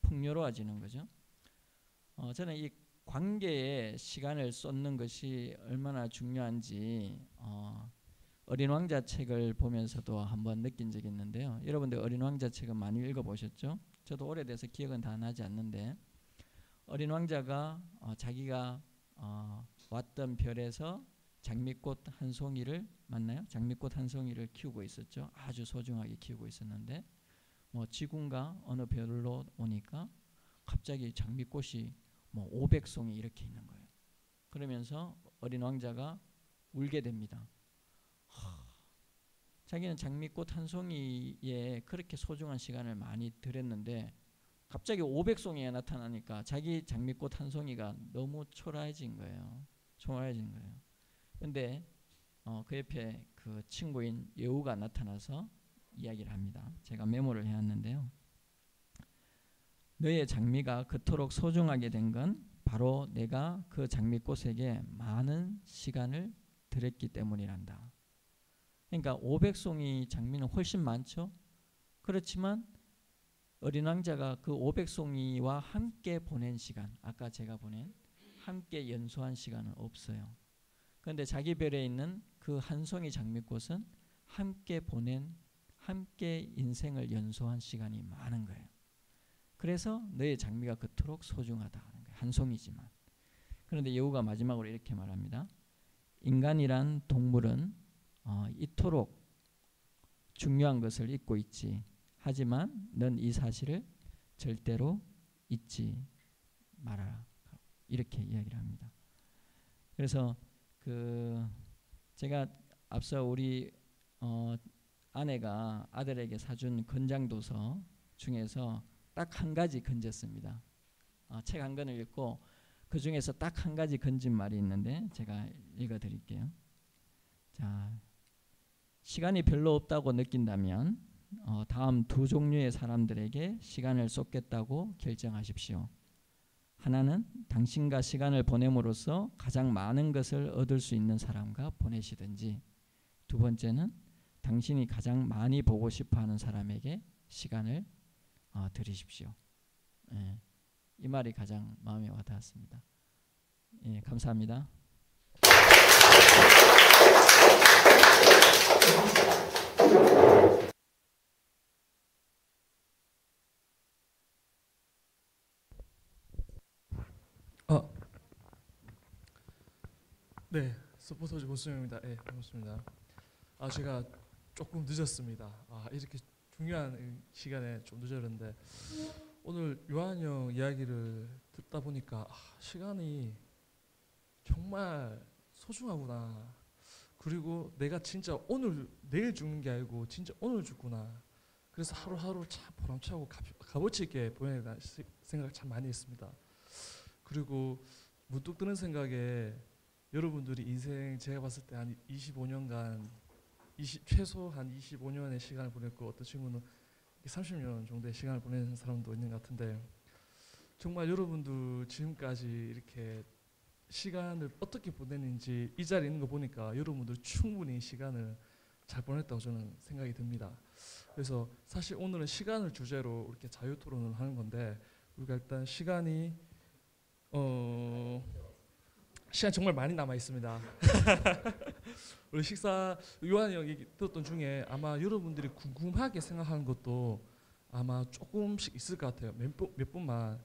풍요로워지는 거죠. 저는 이 관계에 시간을 쏟는 것이 얼마나 중요한지 어린 왕자 책을 보면서도 한번 느낀 적이 있는데요. 여러분들 어린 왕자 책은 많이 읽어보셨죠? 저도 오래돼서 기억은 다 나지 않는데 어린 왕자가 자기가 왔던 별에서 장미꽃 한 송이를 맞나요? 장미꽃 한 송이를 키우고 있었죠. 아주 소중하게 키우고 있었는데 지구인가 어느 별로 오니까 갑자기 장미꽃이 500송이 이렇게 있는 거예요. 그러면서 어린 왕자가 울게 됩니다. 자기는 장미꽃 한 송이에 그렇게 소중한 시간을 많이 들였는데 갑자기 500송이가 나타나니까 자기 장미꽃 한 송이가 너무 초라해진 거예요. 초라해진 거예요. 근데 그 옆에 그 친구인 여우가 나타나서 이야기를 합니다. 제가 메모를 해왔는데요. 너의 장미가 그토록 소중하게 된 건 바로 내가 그 장미꽃에게 많은 시간을 들였기 때문이란다. 그러니까 500송이 장미는 훨씬 많죠. 그렇지만 어린 왕자가 그 500송이와 함께 보낸 시간, 아까 제가 보낸 함께 연소한 시간은 없어요. 그런데 자기 별에 있는 그 한 송이 장미꽃은 함께 보낸 함께 인생을 연소한 시간이 많은 거예요. 그래서 너의 장미가 그토록 소중하다는 거예요. 한 송이지만. 그런데 여우가 마지막으로 이렇게 말합니다. 인간이란 동물은 이토록 중요한 것을 잊고 있지. 하지만 넌 이 사실을 절대로 잊지 말아라. 이렇게 이야기를 합니다. 그래서 제가 앞서 우리 아내가 아들에게 사준 건장도서 중에서 딱 한 가지 건졌습니다. 책 한 권을 읽고 그 중에서 딱 한 가지 건진 말이 있는데 제가 읽어드릴게요. 자, 시간이 별로 없다고 느낀다면 다음 2 종류의 사람들에게 시간을 쏟겠다고 결정하십시오. 하나는 당신과 시간을 보냄으로써 가장 많은 것을 얻을 수 있는 사람과 보내시든지, 2번째는 당신이 가장 많이 보고 싶어하는 사람에게 시간을 드리십시오. 예, 이 말이 가장 마음에 와닿았습니다. 예, 감사합니다. 네, 서포터즈 고수영입니다. 네, 반갑습니다. 제가 조금 늦었습니다. 이렇게 중요한 시간에 좀 늦었는데 오늘 요한 형 이야기를 듣다 보니까 시간이 정말 소중하구나. 그리고 내가 진짜 오늘 내일 죽는 게 아니고 진짜 오늘 죽구나. 그래서 하루하루 참 보람차고 값어치 있게 보내야 된다는 생각을 참 많이 했습니다. 그리고 문득 드는 생각에 여러분들이 인생 제가 봤을 때 한 25년간 최소 한 25년의 시간을 보냈고 어떤 친구는 30년 정도의 시간을 보내는 사람도 있는 것 같은데 정말 여러분들 지금까지 이렇게 시간을 어떻게 보냈는지 이 자리에 있는 거 보니까 여러분들 충분히 시간을 잘 보냈다고 저는 생각이 듭니다. 그래서 사실 오늘은 시간을 주제로 이렇게 자유 토론을 하는 건데 우리가 일단 시간이 시간 정말 많이 남아 있습니다. 우리 식사 요한 형 얘기 들었던 중에 아마 여러분들이 궁금하게 생각하는 것도 아마 조금씩 있을 것 같아요. 몇 분만.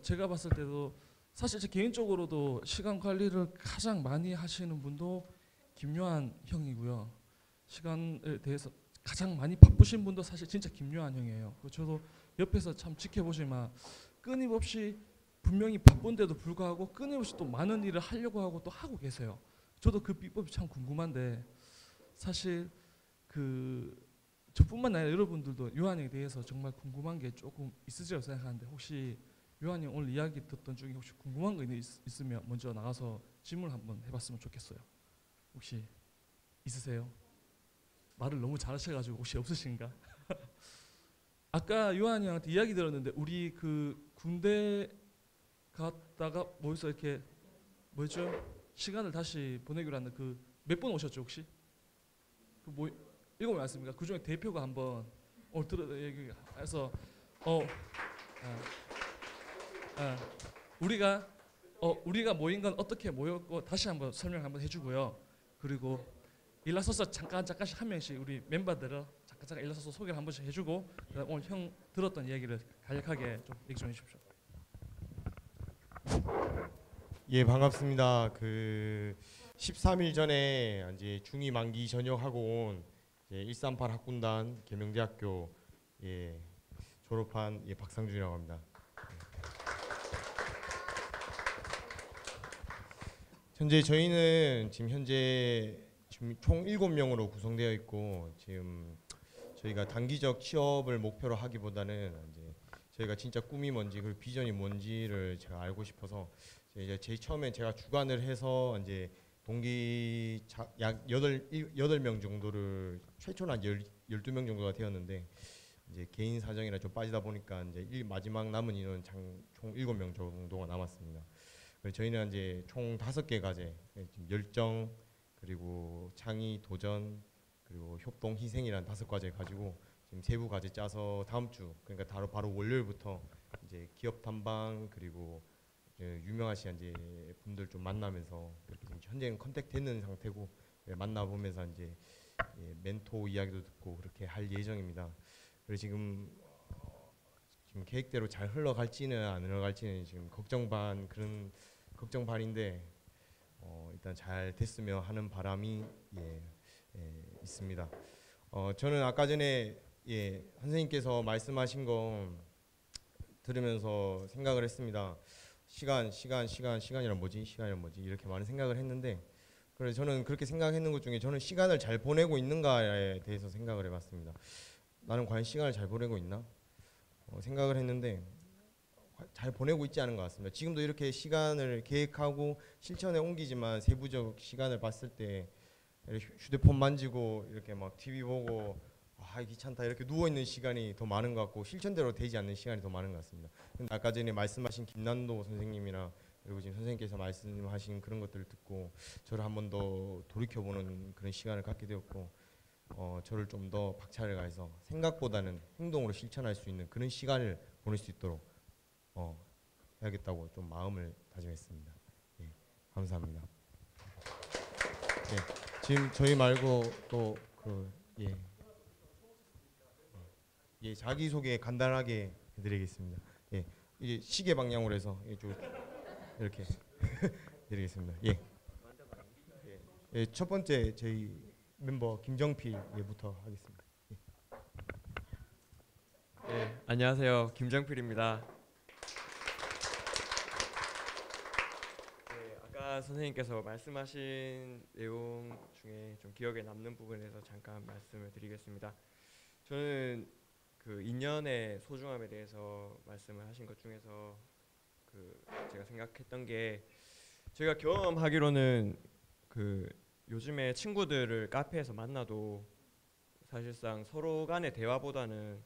제가 봤을 때도 사실 제 개인적으로도 시간 관리를 가장 많이 하시는 분도 김요한 형이고요. 시간에 대해서 가장 많이 바쁘신 분도 사실 진짜 김요한 형이에요. 저도 옆에서 참 지켜보지만 끊임없이 분명히 바쁜데도 불구하고 끊임없이 또 많은 일을 하려고 하고 또 하고 계세요. 저도 그 비법이 참 궁금한데 사실 저뿐만 아니라 여러분들도 요한에 대해서 정말 궁금한 게 조금 있으리라고 생각하는데 혹시 요한이 오늘 이야기 듣던 중에 혹시 궁금한 거 있으면 먼저 나가서 질문 한번 해봤으면 좋겠어요. 혹시 있으세요? 말을 너무 잘하셔가지고 혹시 없으신가? 아까 요한이 형한테 이야기 들었는데 우리 군대 갔다가 모여서 이렇게 뭐였죠? 시간을 다시 보내기로 하는 몇 분 오셨죠 혹시? 일곱 명 왔습니까? 그 중에 대표가 한번 오늘 얘기해서 우리가 모인 건 어떻게 모였고 다시 한번 설명 한번 해주고요. 그리고 일러서서 잠깐씩 한 명씩 우리 멤버들을 잠깐 일러서서 소개를 한 번씩 해주고 그다음 오늘 형 들었던 이야기를 간략하게 좀 얘기 좀 해주십시오. 예, 반갑습니다. 13일 전에 이제 중2 만기 전역하고 온 138 학군단 계명대학교 졸업한 박상준이라고 합니다. 저희는 지금 현재 총 7명으로 구성되어 있고 지금 저희가 단기적 취업을 목표로 하기보다는 이제 저희가 진짜 꿈이 뭔지 그리고 비전이 뭔지를 제가 알고 싶어서 이제 제일 처음에 제가 주관을 해서 이제 동기 약 8명 정도를 최초는 한 12명 정도가 되었는데 이제 개인 사정이라 좀 빠지다 보니까 이제 마지막 남은 인원 총 7명 정도가 남았습니다. 그래서 저희는 이제 총 5개 과제, 열정 그리고 창의, 도전 그리고 협동, 희생이라는 5과제 가지고 지금 세부 과제 짜서 다음 주 그러니까 바로 월요일부터 이제 기업 탐방 그리고 유명하신 이제 분들 좀 만나면서 이렇게 현재는 컨택 되는 상태고 만나보면서 이제 멘토 이야기도 듣고 그렇게 할 예정입니다. 그래서 지금 계획대로 잘 흘러갈지는 안 흘러갈지는 지금 걱정 반인데 일단 잘 됐으면 하는 바람이 있습니다. 저는 아까 전에 선생님께서 말씀하신 거 들으면서 생각을 했습니다. 시간이란 뭐지 이렇게 많은 생각을 했는데 그래서 저는 그렇게 생각했는 것 중에 저는 시간을 잘 보내고 있는가에 대해서 생각을 해봤습니다. 나는 과연 시간을 잘 보내고 있나? 생각을 했는데 잘 보내고 있지 않은 것 같습니다. 지금도 이렇게 시간을 계획하고 실천에 옮기지만 세부적 시간을 봤을 때 휴대폰 만지고 이렇게 막 TV 보고 귀찮다 이렇게 누워있는 시간이 더 많은 것 같고 실천대로 되지 않는 시간이 더 많은 것 같습니다. 근데 아까 전에 말씀하신 김난도 선생님이나 그리고 지금 선생님께서 말씀하신 그런 것들을 듣고 저를 한 번 더 돌이켜보는 그런 시간을 갖게 되었고 저를 좀 더 박차를 가해서 생각보다는 행동으로 실천할 수 있는 그런 시간을 보낼 수 있도록 해야겠다고 좀 마음을 다짐했습니다. 감사합니다. 지금 저희 말고 또 자기소개 간단하게 해드리겠습니다. 이제 시계 방향으로 해서 이렇게 드리겠습니다. 예, 첫 번째 저희 멤버 김정필 예부터 하겠습니다. 네, 안녕하세요. 김정필입니다. 네, 아까 선생님께서 말씀하신 내용 중에 좀 기억에 남는 부분에서 잠깐 말씀을 드리겠습니다. 저는 그 인연의 소중함에 대해서 말씀을 하신 것 중에서 그 제가 생각했던 게 제가 경험하기로는 그 요즘에 친구들을 카페에서 만나도 사실상 서로 간의 대화보다는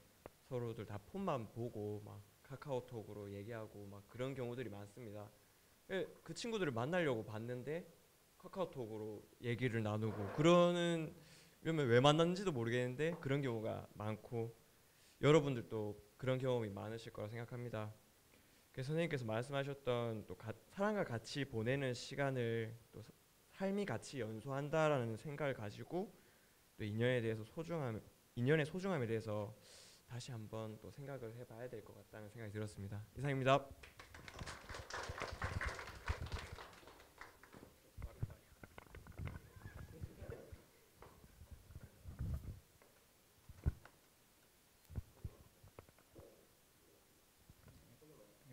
서로들 다 폰만 보고 막 카카오톡으로 얘기하고 막 그런 경우들이 많습니다. 그 친구들을 만나려고 봤는데 카카오톡으로 얘기를 나누고 그러면 왜 만났는지도 모르겠는데 그런 경우가 많고 여러분들도 그런 경험이 많으실 거라 생각합니다. 그래서 선생님께서 말씀하셨던 또 사람과 같이 보내는 시간을 또 삶이 같이 연소한다라는 생각을 가지고 또 인연의 소중함에 대해서 다시 한번 또 생각을 해봐야 될 것 같다는 생각이 들었습니다. 이상입니다.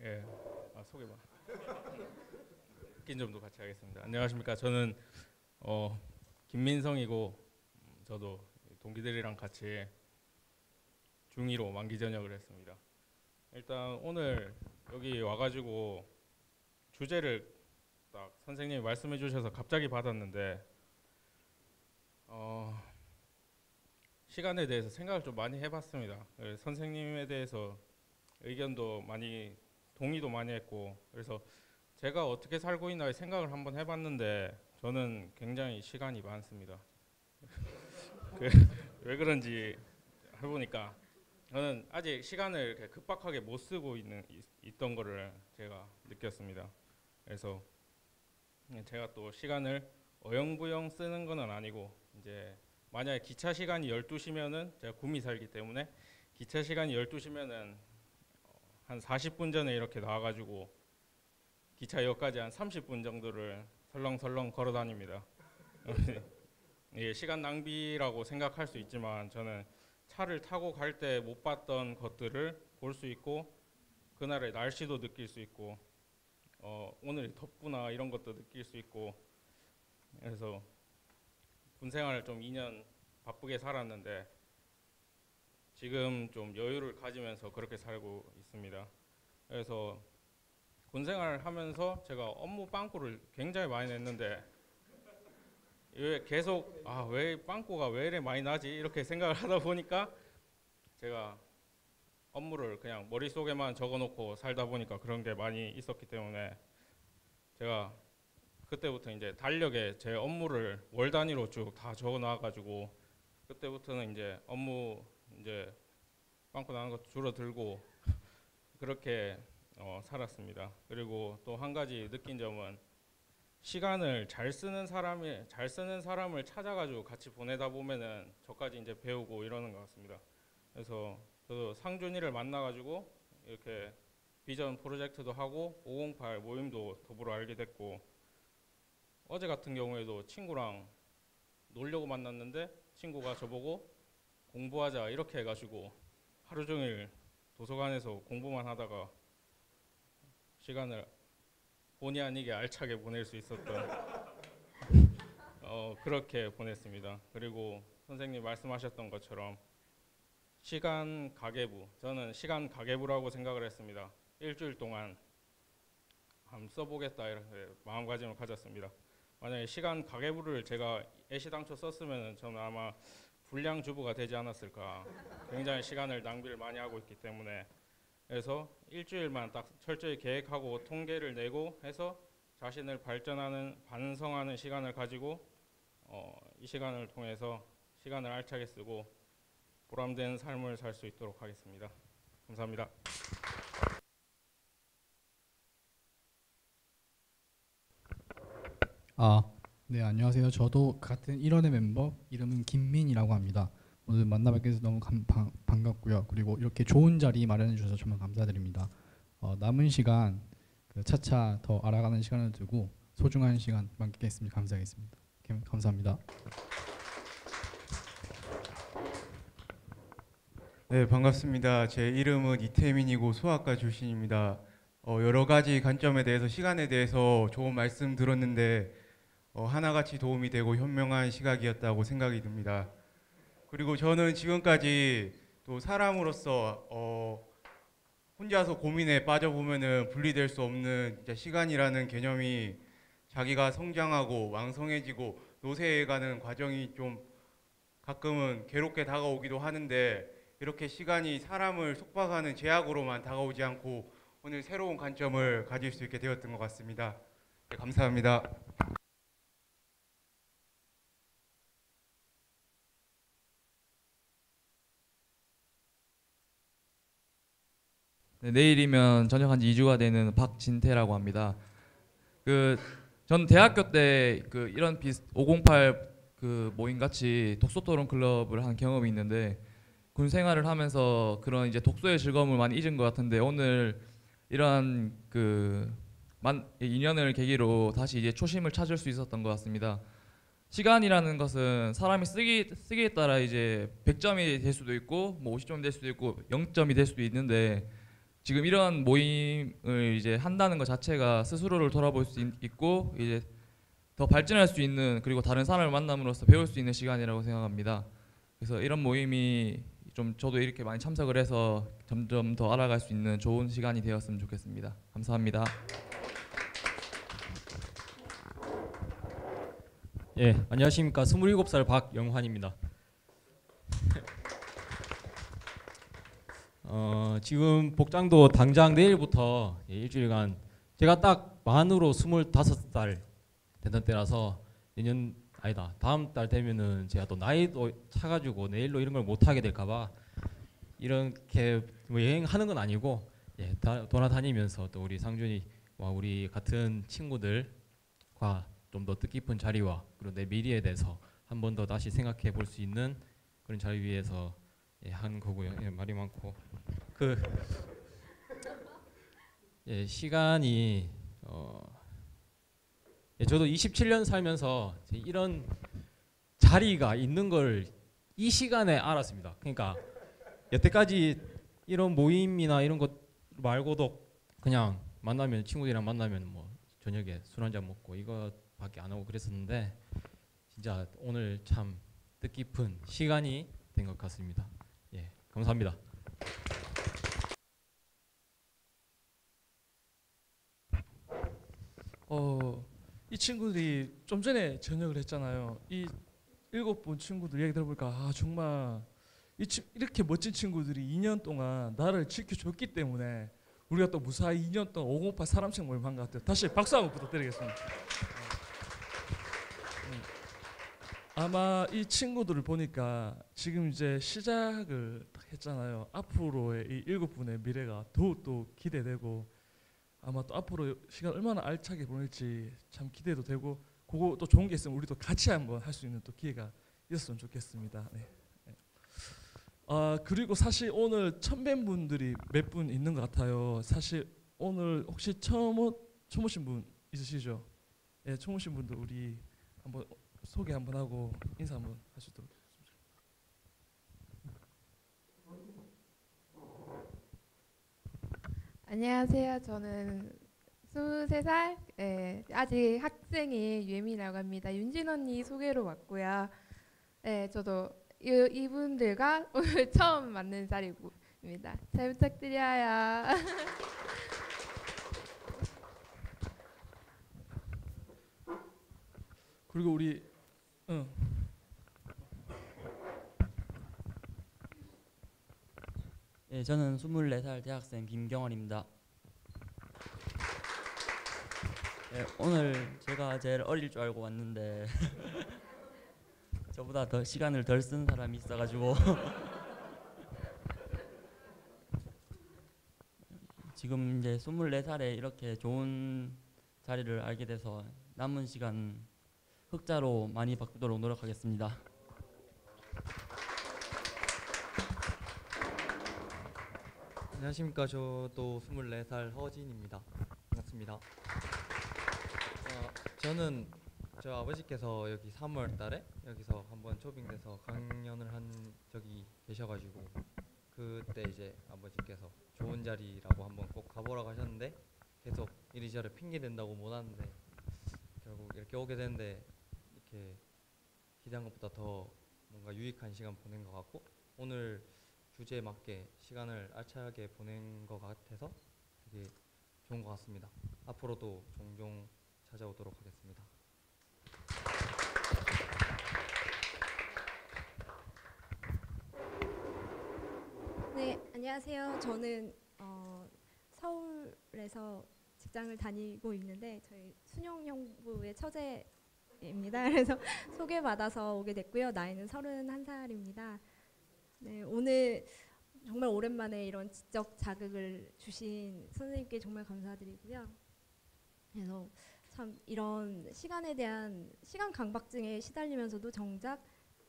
예, 소개만. 웃긴 점도 같이 하겠습니다. 안녕하십니까? 저는 김민성이고 저도 동기들이랑 같이 중2로 만기 전역을 했습니다. 일단 오늘 여기 와가지고 주제를 딱 선생님이 말씀해 주셔서 갑자기 받았는데 시간에 대해서 생각을 좀 많이 해봤습니다. 선생님에 대해서 의견도 많이 동의도 많이 했고 그래서 제가 어떻게 살고 있나 생각을 한번 해봤는데 저는 굉장히 시간이 많습니다. 왜 그런지 해보니까 저는 아직 시간을 이렇게 급박하게 못 쓰고 있던 거를 제가 느꼈습니다. 그래서 제가 또 시간을 어영부영 쓰는 건 아니고 이제 만약에 기차 시간이 12시면은 제가 구미 살기 때문에 기차 시간이 12시면은 한 40분 전에 이렇게 나와가지고 기차역까지 한 30분 정도를 설렁설렁 걸어 다닙니다. 예, 시간 낭비라고 생각할 수 있지만 저는 차를 타고 갈 때 못 봤던 것들을 볼 수 있고 그날의 날씨도 느낄 수 있고 오늘이 덥구나 이런 것도 느낄 수 있고 그래서 군 생활을 좀 2년 바쁘게 살았는데 지금 좀 여유를 가지면서 그렇게 살고 있습니다. 그래서 군 생활을 하면서 제가 업무 빵꾸를 굉장히 많이 냈는데 왜 계속 왜 빵꾸가 왜 이래 많이 나지 이렇게 생각을 하다 보니까 제가 업무를 그냥 머릿속에만 적어놓고 살다 보니까 그런 게 많이 있었기 때문에 제가 그때부터 이제 달력에 제 업무를 월 단위로 쭉 다 적어놔가지고 그때부터는 이제 업무 이제 빵꾸 나는 것 줄어들고 그렇게 살았습니다. 그리고 또 한 가지 느낀 점은 시간을 잘 쓰는 사람을 찾아가지고 같이 보내다 보면은 저까지 이제 배우고 이러는 것 같습니다. 그래서 저도 상준이를 만나가지고 이렇게 비전 프로젝트도 하고 508 모임도 더불어 알게 됐고 어제 같은 경우에도 친구랑 놀려고 만났는데 친구가 저보고 공부하자 이렇게 해가지고 하루 종일 도서관에서 공부만 하다가 시간을 본의 아니게 알차게 보낼 수 있었던 그렇게 보냈습니다. 그리고 선생님 말씀하셨던 것처럼 시간 가계부, 저는 시간 가계부라고 생각을 했습니다. 일주일 동안 한번 써보겠다 이렇게 마음가짐을 가졌습니다. 만약에 시간 가계부를 제가 애시당초 썼으면 저는 아마 불량 주부가 되지 않았을까. 굉장히 시간을 낭비를 많이 하고 있기 때문에 그래서 일주일만 딱 철저히 계획하고 통계를 내고 해서 자신을 반성하는 시간을 가지고 이 시간을 통해서 시간을 알차게 쓰고 보람된 삶을 살 수 있도록 하겠습니다. 감사합니다. 네, 안녕하세요. 저도 같은 1원의 멤버 이름은 김민이라고 합니다. 오늘 만나뵙게 돼서 너무 반갑고요. 그리고 이렇게 좋은 자리 마련해 주셔서 정말 감사드립니다. 남은 시간 차차 더 알아가는 시간을 두고 소중한 시간 만끽했으면 감사하겠습니다. 감사합니다. 네, 반갑습니다. 제 이름은 이태민이고 수학과 출신입니다. 여러 가지 관점에 대해서 시간에 대해서 좋은 말씀 들었는데 하나같이 도움이 되고 현명한 시각이었다고 생각이 듭니다. 그리고 저는 지금까지 또 사람으로서 혼자서 고민에 빠져보면은 분리될 수 없는 진짜 시간이라는 개념이 자기가 성장하고 왕성해지고 노쇠해가는 과정이 좀 가끔은 괴롭게 다가오기도 하는데 이렇게 시간이 사람을 속박하는 제약으로만 다가오지 않고 오늘 새로운 관점을 가질 수 있게 되었던 것 같습니다. 네, 감사합니다. 네, 내일이면 전역한 지 2주가 되는 박진태라고 합니다. 전 대학교 때 이런 508 모임 같이 독서 토론 클럽을 한 경험이 있는데 군 생활을 하면서 그런 이제 독서의 즐거움을 많이 잊은 것 같은데 오늘 이러한 인연을 계기로 다시 이제 초심을 찾을 수 있었던 것 같습니다. 시간이라는 것은 사람이 쓰기에 따라 이제 100점이 될 수도 있고 뭐 50점이 될 수도 있고 0점이 될 수도 있는데 지금 이런 모임을 이제 한다는 것 자체가 스스로를 돌아볼 수 있고 이제 더 발전할 수 있는 그리고 다른 사람을 만남으로써 배울 수 있는 시간이라고 생각합니다. 그래서 이런 모임이 좀 저도 이렇게 많이 참석을 해서 점점 더 알아갈 수 있는 좋은 시간이 되었으면 좋겠습니다. 감사합니다. 예, 안녕하십니까. 27살 박영환입니다. 지금 복장도 당장 내일부터 일주일간 제가 딱 만으로 25살 되던 때라서 다음 달 되면은 제가 또 나이도 차가지고 내일로 이런 걸 못 하게 될까봐 이렇게 뭐 여행하는 건 아니고 돌아다니면서 또 우리 상준이와 우리 같은 친구들과 좀 더 뜻깊은 자리와 그리고 내 미래에 대해서 한 번 더 다시 생각해 볼 수 있는 그런 자리 위해서 한 거고요. 말이 많고 시간이 저도 27년 살면서 이런 자리가 있는 걸 이 시간에 알았습니다. 그러니까 여태까지 이런 모임이나 이런 것 말고도 그냥 친구들이랑 만나면 뭐 저녁에 술 한잔 먹고 이거밖에 안 하고 그랬었는데 진짜 오늘 참 뜻깊은 시간이 된 것 같습니다. 예, 감사합니다. 이 친구들이 좀 전에 전역을 했잖아요. 이 7분 친구들 얘기 들어보니까 정말 이렇게 멋진 친구들이 2년 동안 나를 지켜줬기 때문에 우리가 또 무사히 2년 동안 508 사람책 모임 한 것 같아요. 다시 박수 한번 부탁드리겠습니다. 아마 이 친구들을 보니까 지금 이제 시작을 했잖아요. 앞으로의 이 7분의 미래가 더욱더 기대되고 아마 또 앞으로 시간 얼마나 알차게 보낼지 참 기대도 되고 그거 또 좋은 게 있으면 우리도 같이 한번 할 수 있는 또 기회가 있었으면 좋겠습니다. 네. 그리고 사실 오늘 처음 뵌 분들이 몇 분 있는 것 같아요. 사실 오늘 혹시 처음 오신 분 있으시죠? 예, 처음 오신 분들 우리 한번 소개 한번 하고 인사 한번 하시도록 하겠습니다. 안녕하세요. 저는 23살 아직 학생인 유혜민이라고 합니다. 윤진 언니 소개로 왔고요. 저도 이분들과 오늘 처음 만난 자리입니다. 잘 부탁드려요. 그리고 우리 예, 저는 24살 대학생 김경원입니다. 예, 오늘 제가 제일 어릴 줄 알고 왔는데 저보다 더 시간을 덜 쓴 사람이 있어가지고 지금 이제 24살에 이렇게 좋은 자리를 알게 돼서 남은 시간 흑자로 많이 바꾸도록 노력하겠습니다. 안녕하십니까. 저도 24살 허진입니다. 반갑습니다. 저는 저 아버지께서 여기 3월 달에 여기서 한번 초빙돼서 강연을 한 적이 계셔가지고 그때 이제 아버지께서 좋은 자리라고 한번 꼭 가보라고 하셨는데 계속 이리저리 핑계 댄다고 못 왔는데 결국 이렇게 오게 됐는데 이렇게 기대한 것보다 더 뭔가 유익한 시간 보낸 것 같고 오늘 주제에 맞게 시간을 알차게 보낸 것 같아서 되게 좋은 것 같습니다. 앞으로도 종종 찾아오도록 하겠습니다. 네, 안녕하세요. 저는 서울에서 직장을 다니고 있는데 저희 순영형부의 처제입니다. 그래서 소개받아서 오게 됐고요. 나이는 31살입니다. 네, 오늘 정말 오랜만에 이런 지적 자극을 주신 선생님께 정말 감사드리고요. 그래서 참 이런 시간에 대한 시간 강박증에 시달리면서도 정작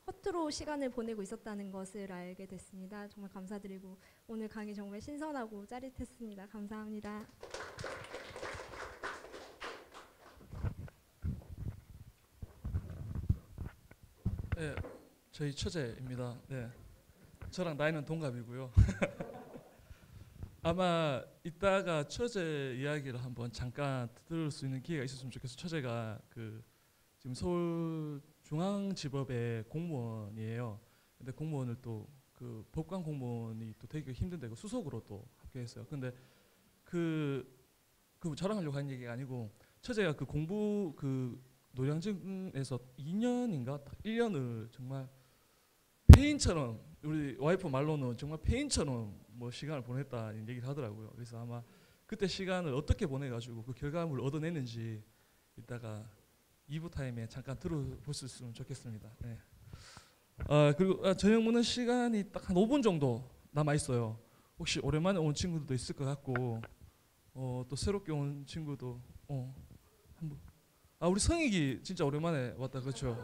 허투루 시간을 보내고 있었다는 것을 알게 됐습니다. 정말 감사드리고 오늘 강의 정말 신선하고 짜릿했습니다. 감사합니다. 네, 저희 처제입니다. 네, 저랑 나이는 동갑이고요. 아마 이따가 처제 이야기를 한번 잠깐 들을 수 있는 기회가 있었으면 좋겠어요. 처제가 지금 서울중앙지법의 공무원이에요. 근데 공무원을 또 법관 공무원이 또 되게 힘든데 수석으로 또 합격했어요. 근데 그 자랑하려고 하는 얘기가 아니고 처제가 공부 노량진에서 2년인가 1년을 정말 페인처럼 우리 와이프 말로는 정말 페인처럼 뭐 시간을 보냈다는 얘기를 하더라고요. 그래서 아마 그때 시간을 어떻게 보내가지고 그 결과물을 얻어내는지 이따가 2부 타임에 잠깐 들어볼 수 있으면 좋겠습니다. 네. 그리고 저녁 먹는 시간이 딱 한 5분 정도 남아 있어요. 혹시 오랜만에 온 친구들도 있을 것 같고 또 새롭게 온 친구도 한번 우리 성익이 진짜 오랜만에 왔다. 그렇죠?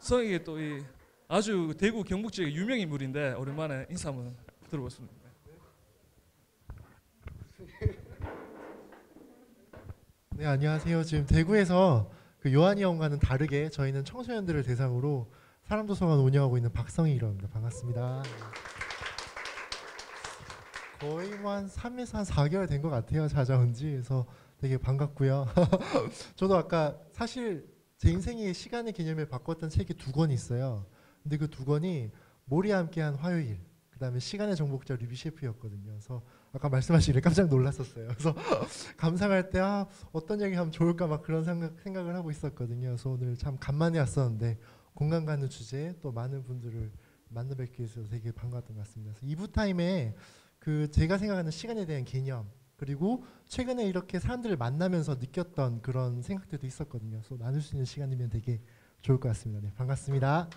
성익이 또 이 아주 대구 경북 지역의 유명 인물인데 오랜만에 인사 한번 들어봤습니다. 네, 안녕하세요. 지금 대구에서 요한이 형과는 다르게 저희는 청소년들을 대상으로 사람도서관 운영하고 있는 박성희라고 합니다. 반갑습니다. 거의 뭐 한 3에서 한 4개월 된 것 같아요. 찾아온 지. 그래서 되게 반갑고요. 저도 아까 사실 제 인생의 시간의 개념을 바꿨던 책이 2권 있어요. 근데 그 2권이 몰이와 함께한 화요일, 그다음에 시간의 정복자 류비 셰프였거든요. 그래서 아까 말씀하시길래 깜짝 놀랐었어요. 그래서 감상할 때 어떤 얘기 하면 좋을까 막 그런 생각을 하고 있었거든요. 그래서 오늘 참 간만에 왔었는데 공감 가는 주제에 또 많은 분들을 만나 뵙게 해서 되게 반가웠던 것 같습니다. 그래서 2부 타임에 제가 생각하는 시간에 대한 개념 그리고 최근에 이렇게 사람들을 만나면서 느꼈던 그런 생각들도 있었거든요. 그래서 나눌 수 있는 시간이면 되게 좋을 것 같습니다. 네, 반갑습니다.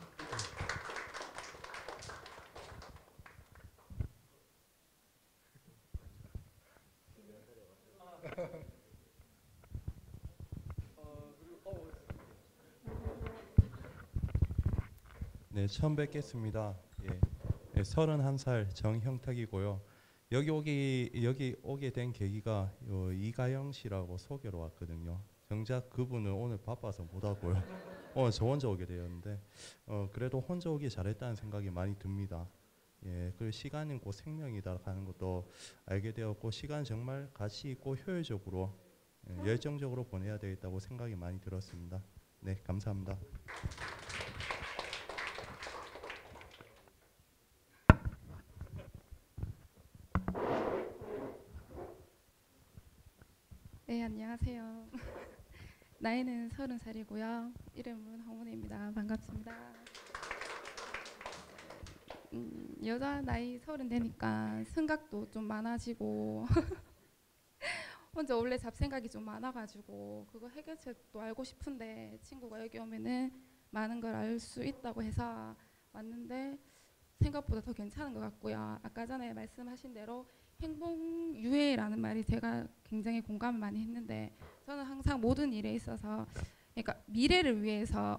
네, 처음 뵙겠습니다. 예, 31살 정형탁이고요. 여기 오게 된 계기가 이가영 씨라고 소개로 왔거든요. 정작 그분은 오늘 바빠서 못 왔고요. 오늘 저 혼자 오게 되었는데 그래도 혼자 오기 잘했다는 생각이 많이 듭니다. 예, 그리고 시간은 곧 생명이다 하는 것도 알게 되었고 시간 정말 가치 있고 효율적으로 열정적으로 보내야 되겠다고 생각이 많이 들었습니다. 네, 감사합니다. 네, 안녕하세요. 나이는 30살이고요. 이름은 홍은혜입니다. 반갑습니다. 여자 나이 30 되니까 생각도 좀 많아지고 혼자 원래 잡생각이 좀 많아가지고 그거 해결책도 알고 싶은데 친구가 여기 오면은 많은 걸 알 수 있다고 해서 왔는데 생각보다 더 괜찮은 것 같고요. 아까 전에 말씀하신 대로 행복유예라는 말이 제가 굉장히 공감을 많이 했는데 저는 항상 모든 일에 있어서 그러니까 미래를 위해서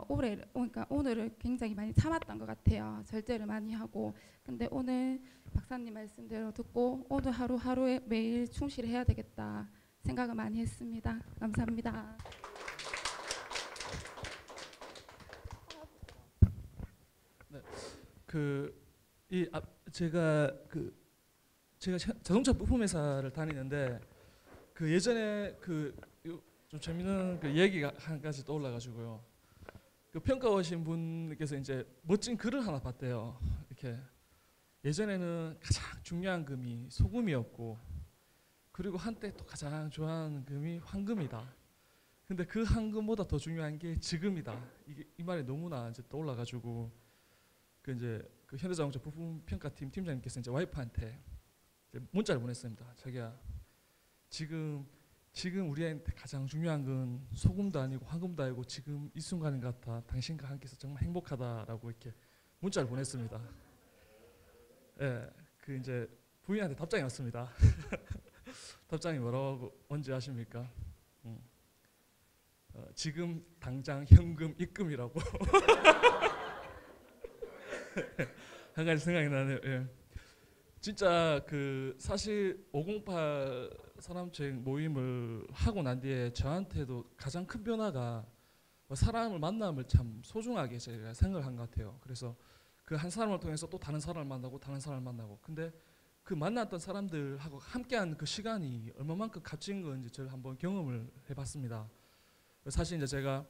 그러니까 오늘을 굉장히 많이 참았던 것 같아요. 절제를 많이 하고 근데 오늘 박사님 말씀대로 듣고 오늘 하루하루에 매일 충실해야 되겠다 생각을 많이 했습니다. 감사합니다. 제가 자동차 부품 회사를 다니는데 그 예전에 좀 재밌는 그 얘기가 한 가지 떠올라가지고요. 그 평가하신 분께서 이제 멋진 글을 하나 봤대요. 이렇게 예전에는 가장 중요한 금이 소금이었고, 그리고 한때 또 가장 좋아하는 금이 황금이다. 근데 그 황금보다 더 중요한 게 지금이다. 이 말이 너무나 이제 떠올라가지고 그 현대자동차 부품 평가팀 팀장님께서 이제 와이프한테 이제 문자를 보냈습니다. 자기야, 지금 우리한테 가장 중요한 건 소금도 아니고 황금도 아니고 지금 이 순간인 것 같아. 당신과 함께해서 정말 행복하다라고 이렇게 문자를 보냈습니다. 예, 그 이제 부인한테 답장이 왔습니다. 답장이 뭐라고 뭔지 아십니까? 지금 당장 현금 입금이라고. 한 가지 생각이 나네요. 예. 진짜 사실 508 산업체육 모임을 하고 난 뒤에 저한테도 가장 큰 변화가 사람을 만남을 참 소중하게 제가 생각을 한 것 같아요. 그래서 그 한 사람을 통해서 또 다른 사람을 만나고 다른 사람을 만나고, 근데 그 만났던 사람들하고 함께한 그 시간이 얼마만큼 값진 건지 저를 한번 경험을 해봤습니다. 사실 이제 제가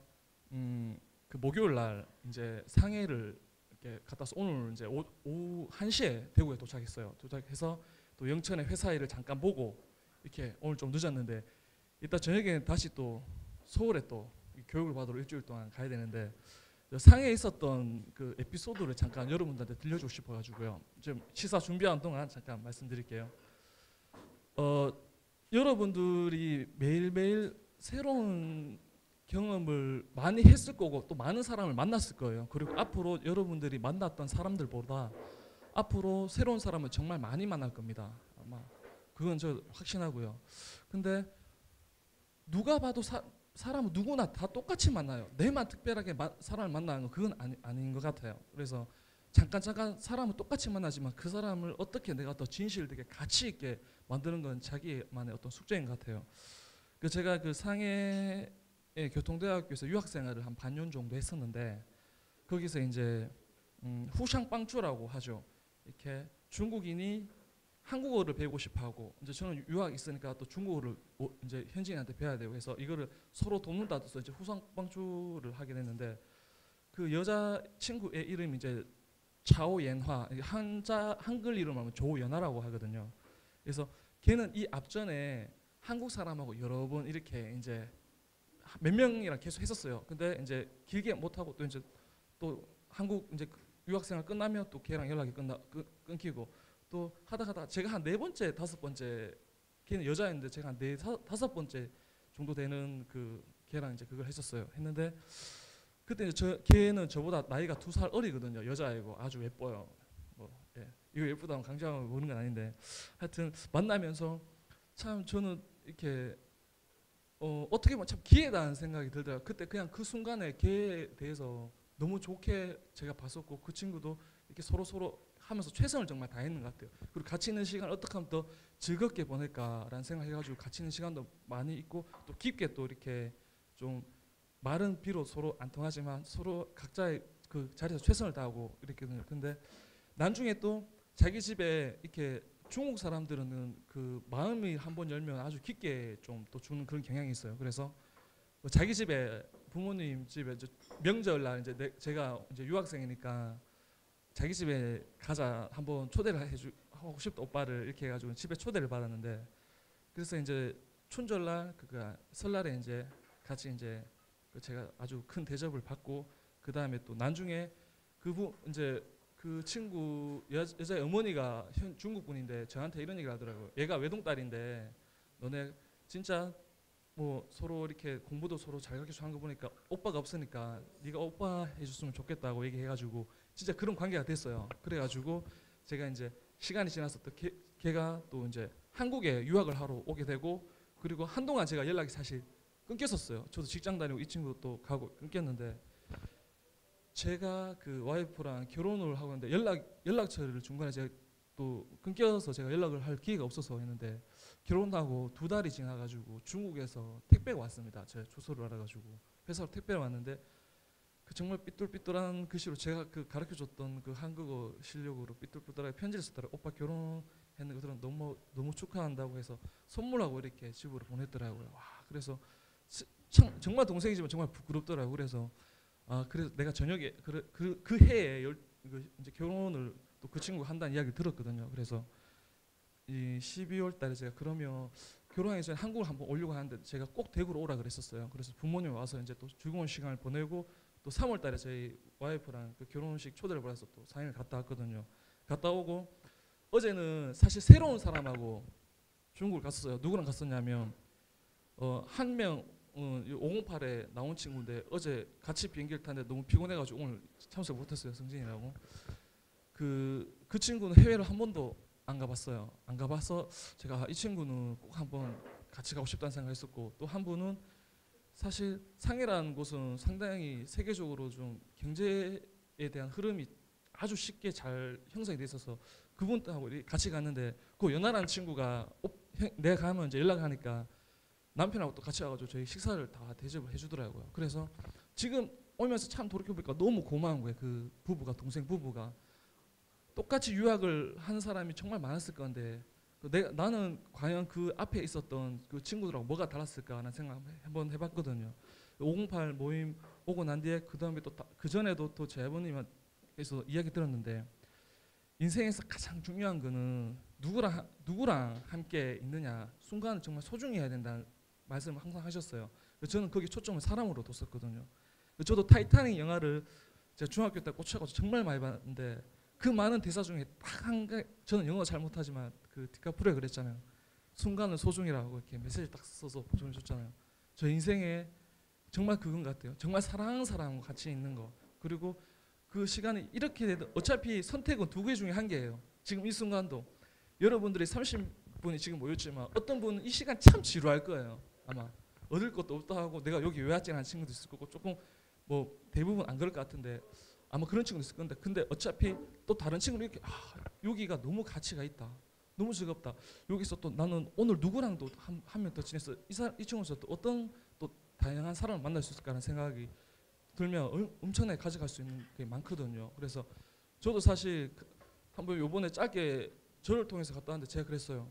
그 목요일 날 이제 상해를 이렇게 갔다 와서 오늘 이제 오후 1시에 대구에 도착했어요. 도착해서 또 영천에 회사 일을 잠깐 보고 이렇게 오늘 좀 늦었는데, 이따 저녁에 다시 또 서울에 또 교육을 받으러 일주일 동안 가야 되는데, 상해에 있었던 그 에피소드를 잠깐 여러분들한테 들려주고 싶어가지고요. 지금 시사 준비하는 동안 잠깐 말씀드릴게요. 여러분들이 매일매일 새로운 경험을 많이 했을 거고 또 많은 사람을 만났을 거예요. 그리고 앞으로 여러분들이 만났던 사람들보다 앞으로 새로운 사람을 정말 많이 만날 겁니다. 아마 그건 저 확신하고요. 근데 누가 봐도 사람은 누구나 다 똑같이 만나요. 내만 특별하게 사람을 만나는 건 그건 아닌 것 같아요. 그래서 잠깐 사람을 똑같이 만나지만 그 사람을 어떻게 내가 더 진실되게 가치 있게 만드는 건 자기만의 어떤 숙제인 것 같아요. 제가 그 상해 교통대학교에서 유학생활을 한 반년 정도 했었는데, 거기서 이제 후샹빵주라고 하죠. 이렇게 중국인이 한국어를 배우고 싶어하고, 이제 저는 유학 있으니까 또 중국어를 이제 현지인한테 배워야 되고 해서 이거를 서로 돕는다 해서 이제 후샹빵주를 하게 됐는데, 그 여자 친구의 이름이 이제 차오옌화, 한글 이름 하면 조연아라고 하거든요. 그래서 걔는 이 앞전에 한국 사람하고 여러 번 이렇게 이제 몇 명이랑 계속 했었어요. 근데 이제 길게 못 하고 또 이제 또 한국 이제 유학생활 끝나면 또 걔랑 연락이 끊기고 또 하다가 제가 한 4번째, 5번째, 걔는 여자였는데 제가 한 5번째 정도 되는 그 걔랑 이제 그걸 했었어요. 했는데 그때 이제 걔는 저보다 나이가 2살 어리거든요. 여자애고 아주 예뻐요. 이거 예쁘다고 강조하고 그러는 건 아닌데, 하여튼 만나면서 참 저는 이렇게 어떻게 보면 참 기회다는 생각이 들더라고요. 그때 그냥 그 순간에 걔에 대해서 너무 좋게 제가 봤었고, 그 친구도 이렇게 서로 하면서 최선을 정말 다했는 것 같아요. 그리고 같이 있는 시간을 어떻게 하면 더 즐겁게 보낼까라는 생각해가지고 같이 있는 시간도 많이 있고, 또 깊게 또 이렇게 좀 말은 비록 서로 안 통하지만 서로 각자의 그 자리에서 최선을 다하고 이랬거든요. 근데 나중에 또 자기 집에 이렇게 중국 사람들은 그 마음이 한번 열면 아주 깊게 좀 또 주는 그런 경향이 있어요. 그래서 자기 집에 부모님 집에 명절날 이제 제가 이제 유학생이니까 자기 집에 가자 한번 초대를 하고 싶다 오빠를 이렇게 해가지고 집에 초대를 받았는데, 그래서 이제 춘절날 설날에 이제 같이 이제 제가 아주 큰 대접을 받고, 그 다음에 또 나중에 이제 그 친구 여자의 어머니가 중국 분인데 저한테 이런 얘기를 하더라고요. 얘가 외동딸인데 너네 진짜 뭐 서로 이렇게 공부도 서로 잘 가르쳐 하는 거 보니까 오빠가 없으니까 네가 오빠 해줬으면 좋겠다고 얘기해가지고 진짜 그런 관계가 됐어요. 그래가지고 제가 이제 시간이 지나서 또 걔가 또 이제 한국에 유학을 하러 오게 되고, 그리고 한동안 제가 연락이 사실 끊겼었어요. 저도 직장 다니고 이 친구도 또 가고 끊겼는데, 제가 그 와이프랑 결혼을 하고 있는데 연락처를 중간에 제가 또 끊겨서 제가 연락을 할 기회가 없어서 했는데, 결혼하고 2달이 지나가지고 중국에서 택배가 왔습니다. 제 주소를 알아가지고 회사로 택배가 왔는데, 그 정말 삐뚤삐뚤한 글씨로 제가 그 가르쳐줬던 그 한국어 실력으로 삐뚤삐뚤하게 편지를 썼더라. 오빠 결혼했는 것들은 너무 축하한다고 해서 선물하고 이렇게 집으로 보냈더라고요. 와, 그래서 정말 동생이지만 정말 부끄럽더라고요. 그래서 그래서 내가 저녁에 그 해에 이제 결혼을 또 그 친구가 한다는 이야기를 들었거든요. 그래서 이 12월 달에 제가 그러면 결혼하기 전에 한국을 한번 오려고 하는데 제가 꼭 대구로 오라 그랬었어요. 그래서 부모님 와서 이제 또 즐거운 시간을 보내고 또 3월 달에 저희 와이프랑 그 결혼식 초대를 받아서 또 4일 갔다 왔거든요. 갔다 오고 어제는 사실 새로운 사람하고 중국을 갔었어요. 누구랑 갔었냐면 한 명 508에 나온 친구인데 어제 같이 비행기를 탔는데 너무 피곤해가지고 오늘 참석 못했어요. 성진이라고. 그 친구는 해외를 한 번도 안 가봤어요. 안 가봐서 제가 이 친구는 꼭 한번 같이 가고 싶다는 생각했었고 또 한 분은 사실 상해라는 곳은 상당히 세계적으로 좀 경제에 대한 흐름이 아주 쉽게 잘 형성이 돼 있어서 그분하고 같이 갔는데 그 연하라는 친구가 내가 가면 이제 연락하니까 남편하고 또 같이 와가지고 저희 식사를 다 대접을 해주더라고요. 그래서 지금 오면서 참 돌이켜보니까 너무 고마운 거예요. 그 부부가 동생 부부가 똑같이 유학을 한 사람이 정말 많았을 건데 나는 과연 그 앞에 있었던 그 친구들하고 뭐가 달랐을까 하는 생각 한번 해봤거든요. 508 모임 오고 난 뒤에 그 다음에 또 그 전에도 또 제 아버님께서 이야기 들었는데 인생에서 가장 중요한 거는 누구랑 함께 있느냐 순간을 정말 소중히 해야 된다는 말씀을 항상 하셨어요. 저는 거기 초점을 사람으로 뒀었거든요. 저도 타이타닉 영화를 제가 중학교 때 꽂혀가지고 정말 많이 봤는데 그 많은 대사 중에 딱 한 개 저는 영어 잘 못하지만 그 디카프리오가 그랬잖아요. 순간을 소중히라고 이렇게 메시지 딱 써서 보내줬잖아요. 저 인생에 정말 그건 같아요. 정말 사랑하는 사람과 같이 있는 거. 그리고 그 시간이 이렇게 되든 어차피 선택은 두 개 중에 한 개예요. 지금 이 순간도 여러분들이 30분이 지금 모였지만 어떤 분은 이 시간 참 지루할 거예요. 아마 얻을 것도 없다 하고 내가 여기 왜 왔지 하는 친구도 있을 거고 조금 뭐 대부분 안 그럴 것 같은데 아마 그런 친구도 있을 건데 근데 어차피 또 다른 친구는 이렇게 여기가 너무 가치가 있다. 너무 즐겁다. 여기서 또 나는 오늘 누구랑도 한 명 더 지냈어. 이 친구에서 또 어떤 또 다양한 사람을 만날 수 있을까라는 생각이 들면 엄청나게 가져갈 수 있는 게 많거든요. 그래서 저도 사실 한번 요번에 짧게 저를 통해서 갔다 왔는데 제가 그랬어요.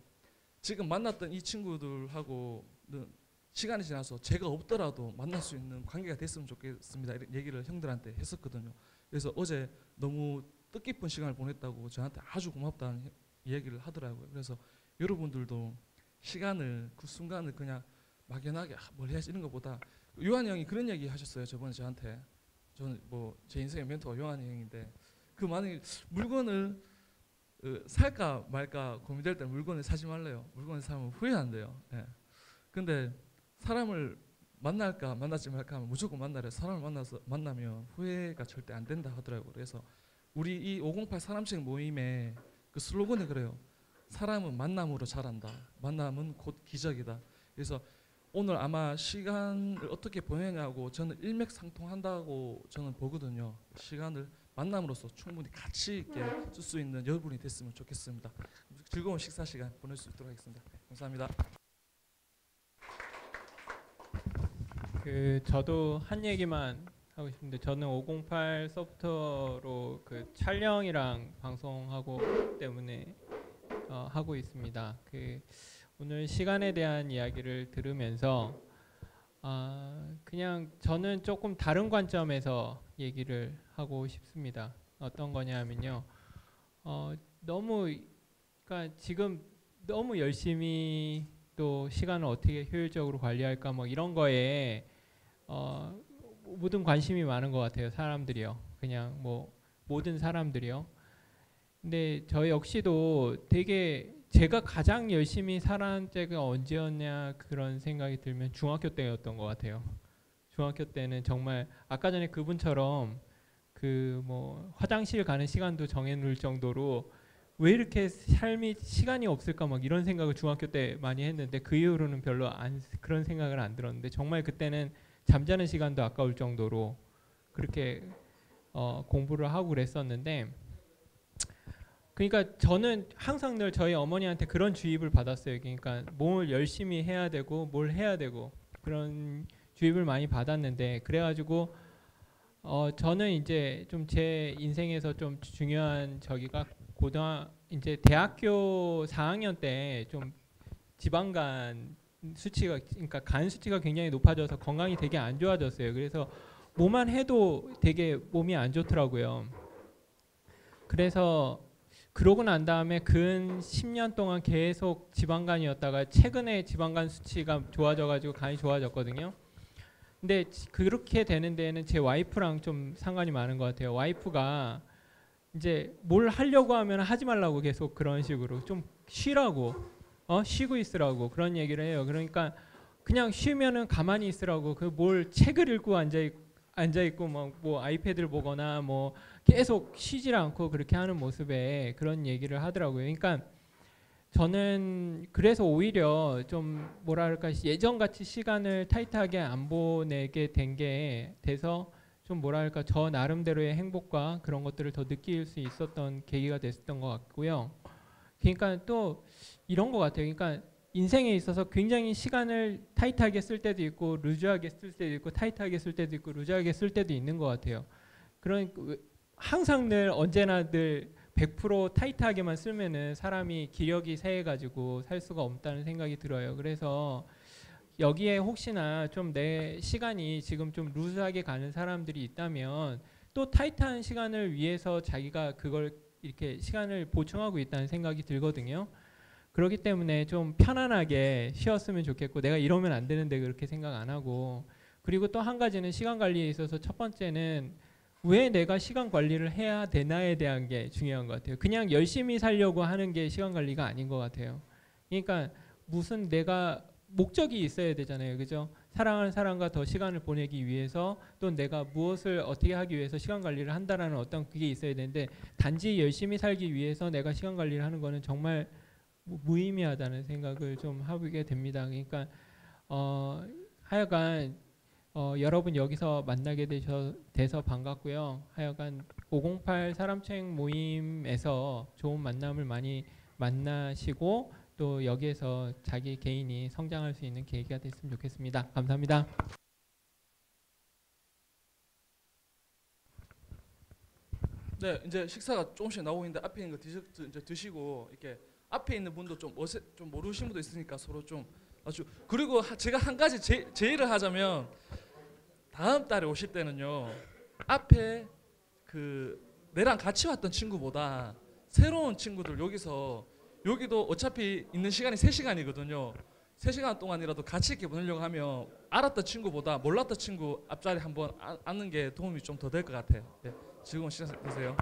지금 만났던 이 친구들하고는 시간이 지나서 제가 없더라도 만날 수 있는 관계가 됐으면 좋겠습니다. 이런 얘기를 형들한테 했었거든요. 그래서 어제 너무 뜻깊은 시간을 보냈다고 저한테 아주 고맙다는 얘기를 하더라고요. 그래서 여러분들도 시간을 그 순간을 그냥 막연하게 뭘 해야지 이런 것보다 요한이 형이 그런 얘기 하셨어요. 저번에 저한테. 저는 뭐 제 인생의 멘토가 요한이 형인데 그 만약에 물건을 살까 말까 고민될 때 물건을 사지 말래요. 물건을 사면 후회한대요. 예. 근데 사람을 만날까 만나지 말까 하면 무조건 만나래요. 사람을 만나면 후회가 절대 안 된다 하더라고요. 그래서 우리 이 508 사람식 모임의 그 슬로건이 그래요. 사람은 만남으로 자란다. 만남은 곧 기적이다. 그래서 오늘 아마 시간을 어떻게 보내냐고 저는 일맥상통한다고 저는 보거든요. 시간을 만남으로써 충분히 가치 있게 쓸 수 있는 여러분이 됐으면 좋겠습니다. 즐거운 식사 시간 보낼 수 있도록 하겠습니다. 감사합니다. 저도 한 얘기만 하고 싶은데 저는 508 소프트로 그 촬영이랑 방송하고 때문에 하고 있습니다. 오늘 시간에 대한 이야기를 들으면서 그냥 저는 조금 다른 관점에서 얘기를 하고 싶습니다. 어떤 거냐면요. 그러니까 지금 너무 열심히 또 시간을 어떻게 효율적으로 관리할까 뭐 이런 거에 모든 관심이 많은 것 같아요. 사람들이요. 그냥 뭐 모든 사람들이요. 근데 저 역시도 되게 제가 가장 열심히 살아온 때가 언제였냐 그런 생각이 들면 중학교 때였던 것 같아요. 중학교 때는 정말 아까 전에 그분처럼 그 뭐 화장실 가는 시간도 정해놓을 정도로 왜 이렇게 삶이 시간이 없을까 막 이런 생각을 중학교 때 많이 했는데 그 이후로는 별로 그런 생각을 안 들었는데 정말 그때는 잠자는 시간도 아까울 정도로 그렇게 공부를 하고 그랬었는데 그러니까 저는 항상 늘 저희 어머니한테 그런 주입을 받았어요. 그러니까 뭘 열심히 해야 되고 뭘 해야 되고 그런 주입을 많이 받았는데 그래가지고 저는 이제 좀 제 인생에서 좀 중요한 저기가 이제 대학교 4학년 때 좀 지방간 수치가, 그러니까 간 수치가 굉장히 높아져서 건강이 되게 안 좋아졌어요. 그래서 뭐만 해도 되게 몸이 안 좋더라고요. 그래서 그러고 난 다음에 근 10년 동안 계속 지방간이었다가 최근에 지방간 수치가 좋아져가지고 간이 좋아졌거든요. 근데 그렇게 되는 데에는 제 와이프랑 좀 상관이 많은 것 같아요. 와이프가 이제 뭘 하려고 하면 하지 말라고 계속 그런 식으로 좀 쉬라고, 쉬고 있으라고 그런 얘기를 해요. 그러니까 그냥 쉬면은 가만히 있으라고, 그 뭘 책을 읽고 앉아 있고 뭐 아이패드를 보거나 뭐 계속 쉬질 않고 그렇게 하는 모습에 그런 얘기를 하더라고요. 그러니까 저는 그래서 오히려 좀 뭐랄까 예전같이 시간을 타이트하게 안 보내게 된 게 돼서 좀 뭐랄까 저 나름대로의 행복과 그런 것들을 더 느낄 수 있었던 계기가 됐었던 것 같고요. 그러니까 또 이런 것 같아요. 그러니까 인생에 있어서 굉장히 시간을 타이트하게 쓸 때도 있고 루즈하게 쓸 때도 있고 타이트하게 쓸 때도 있고 루즈하게 쓸 때도 있는 것 같아요. 그러니까 항상 늘 언제나 늘 100% 타이트하게만 쓰면은 사람이 기력이 세해가지고 살 수가 없다는 생각이 들어요. 그래서 여기에 혹시나 좀 내 시간이 지금 좀 루즈하게 가는 사람들이 있다면 또 타이트한 시간을 위해서 자기가 그걸 이렇게 시간을 보충하고 있다는 생각이 들거든요. 그렇기 때문에 좀 편안하게 쉬었으면 좋겠고, 내가 이러면 안 되는데 그렇게 생각 안 하고, 그리고 또 한 가지는 시간 관리에 있어서 첫 번째는 왜 내가 시간 관리를 해야 되나에 대한 게 중요한 것 같아요. 그냥 열심히 살려고 하는 게 시간 관리가 아닌 것 같아요. 그러니까 무슨 내가 목적이 있어야 되잖아요. 그죠? 사랑하는 사람과 더 시간을 보내기 위해서, 또 내가 무엇을 어떻게 하기 위해서 시간 관리를 한다라는 어떤 그게 있어야 되는데, 단지 열심히 살기 위해서 내가 시간 관리를 하는 거는 정말 무의미하다는 생각을 좀 하게 됩니다. 그러니까 하여간 여러분 여기서 만나게 돼서 반갑고요. 하여간 508 사람책 모임에서 좋은 만남을 많이 만나시고 또 여기에서 자기 개인이 성장할 수 있는 계기가 됐으면 좋겠습니다. 감사합니다. 네, 이제 식사가 조금씩 나오고 있는데 앞에 있는 거 이제 드시고, 이렇게 앞에 있는 분도 좀 모르시는 분도 있으니까 서로 좀 아주. 그리고 제가 한 가지 제의를 하자면, 다음 달에 오실 때는요, 앞에 그 내랑 같이 왔던 친구보다 새로운 친구들 여기도 어차피 있는 시간이 3시간이거든요. 3시간 동안이라도 같이 이렇게 보내려고 하면 알았던 친구보다 몰랐던 친구 앞자리 한번 앉는 게 도움이 좀 더 될 것 같아요. 네, 즐거운 시간 되세요.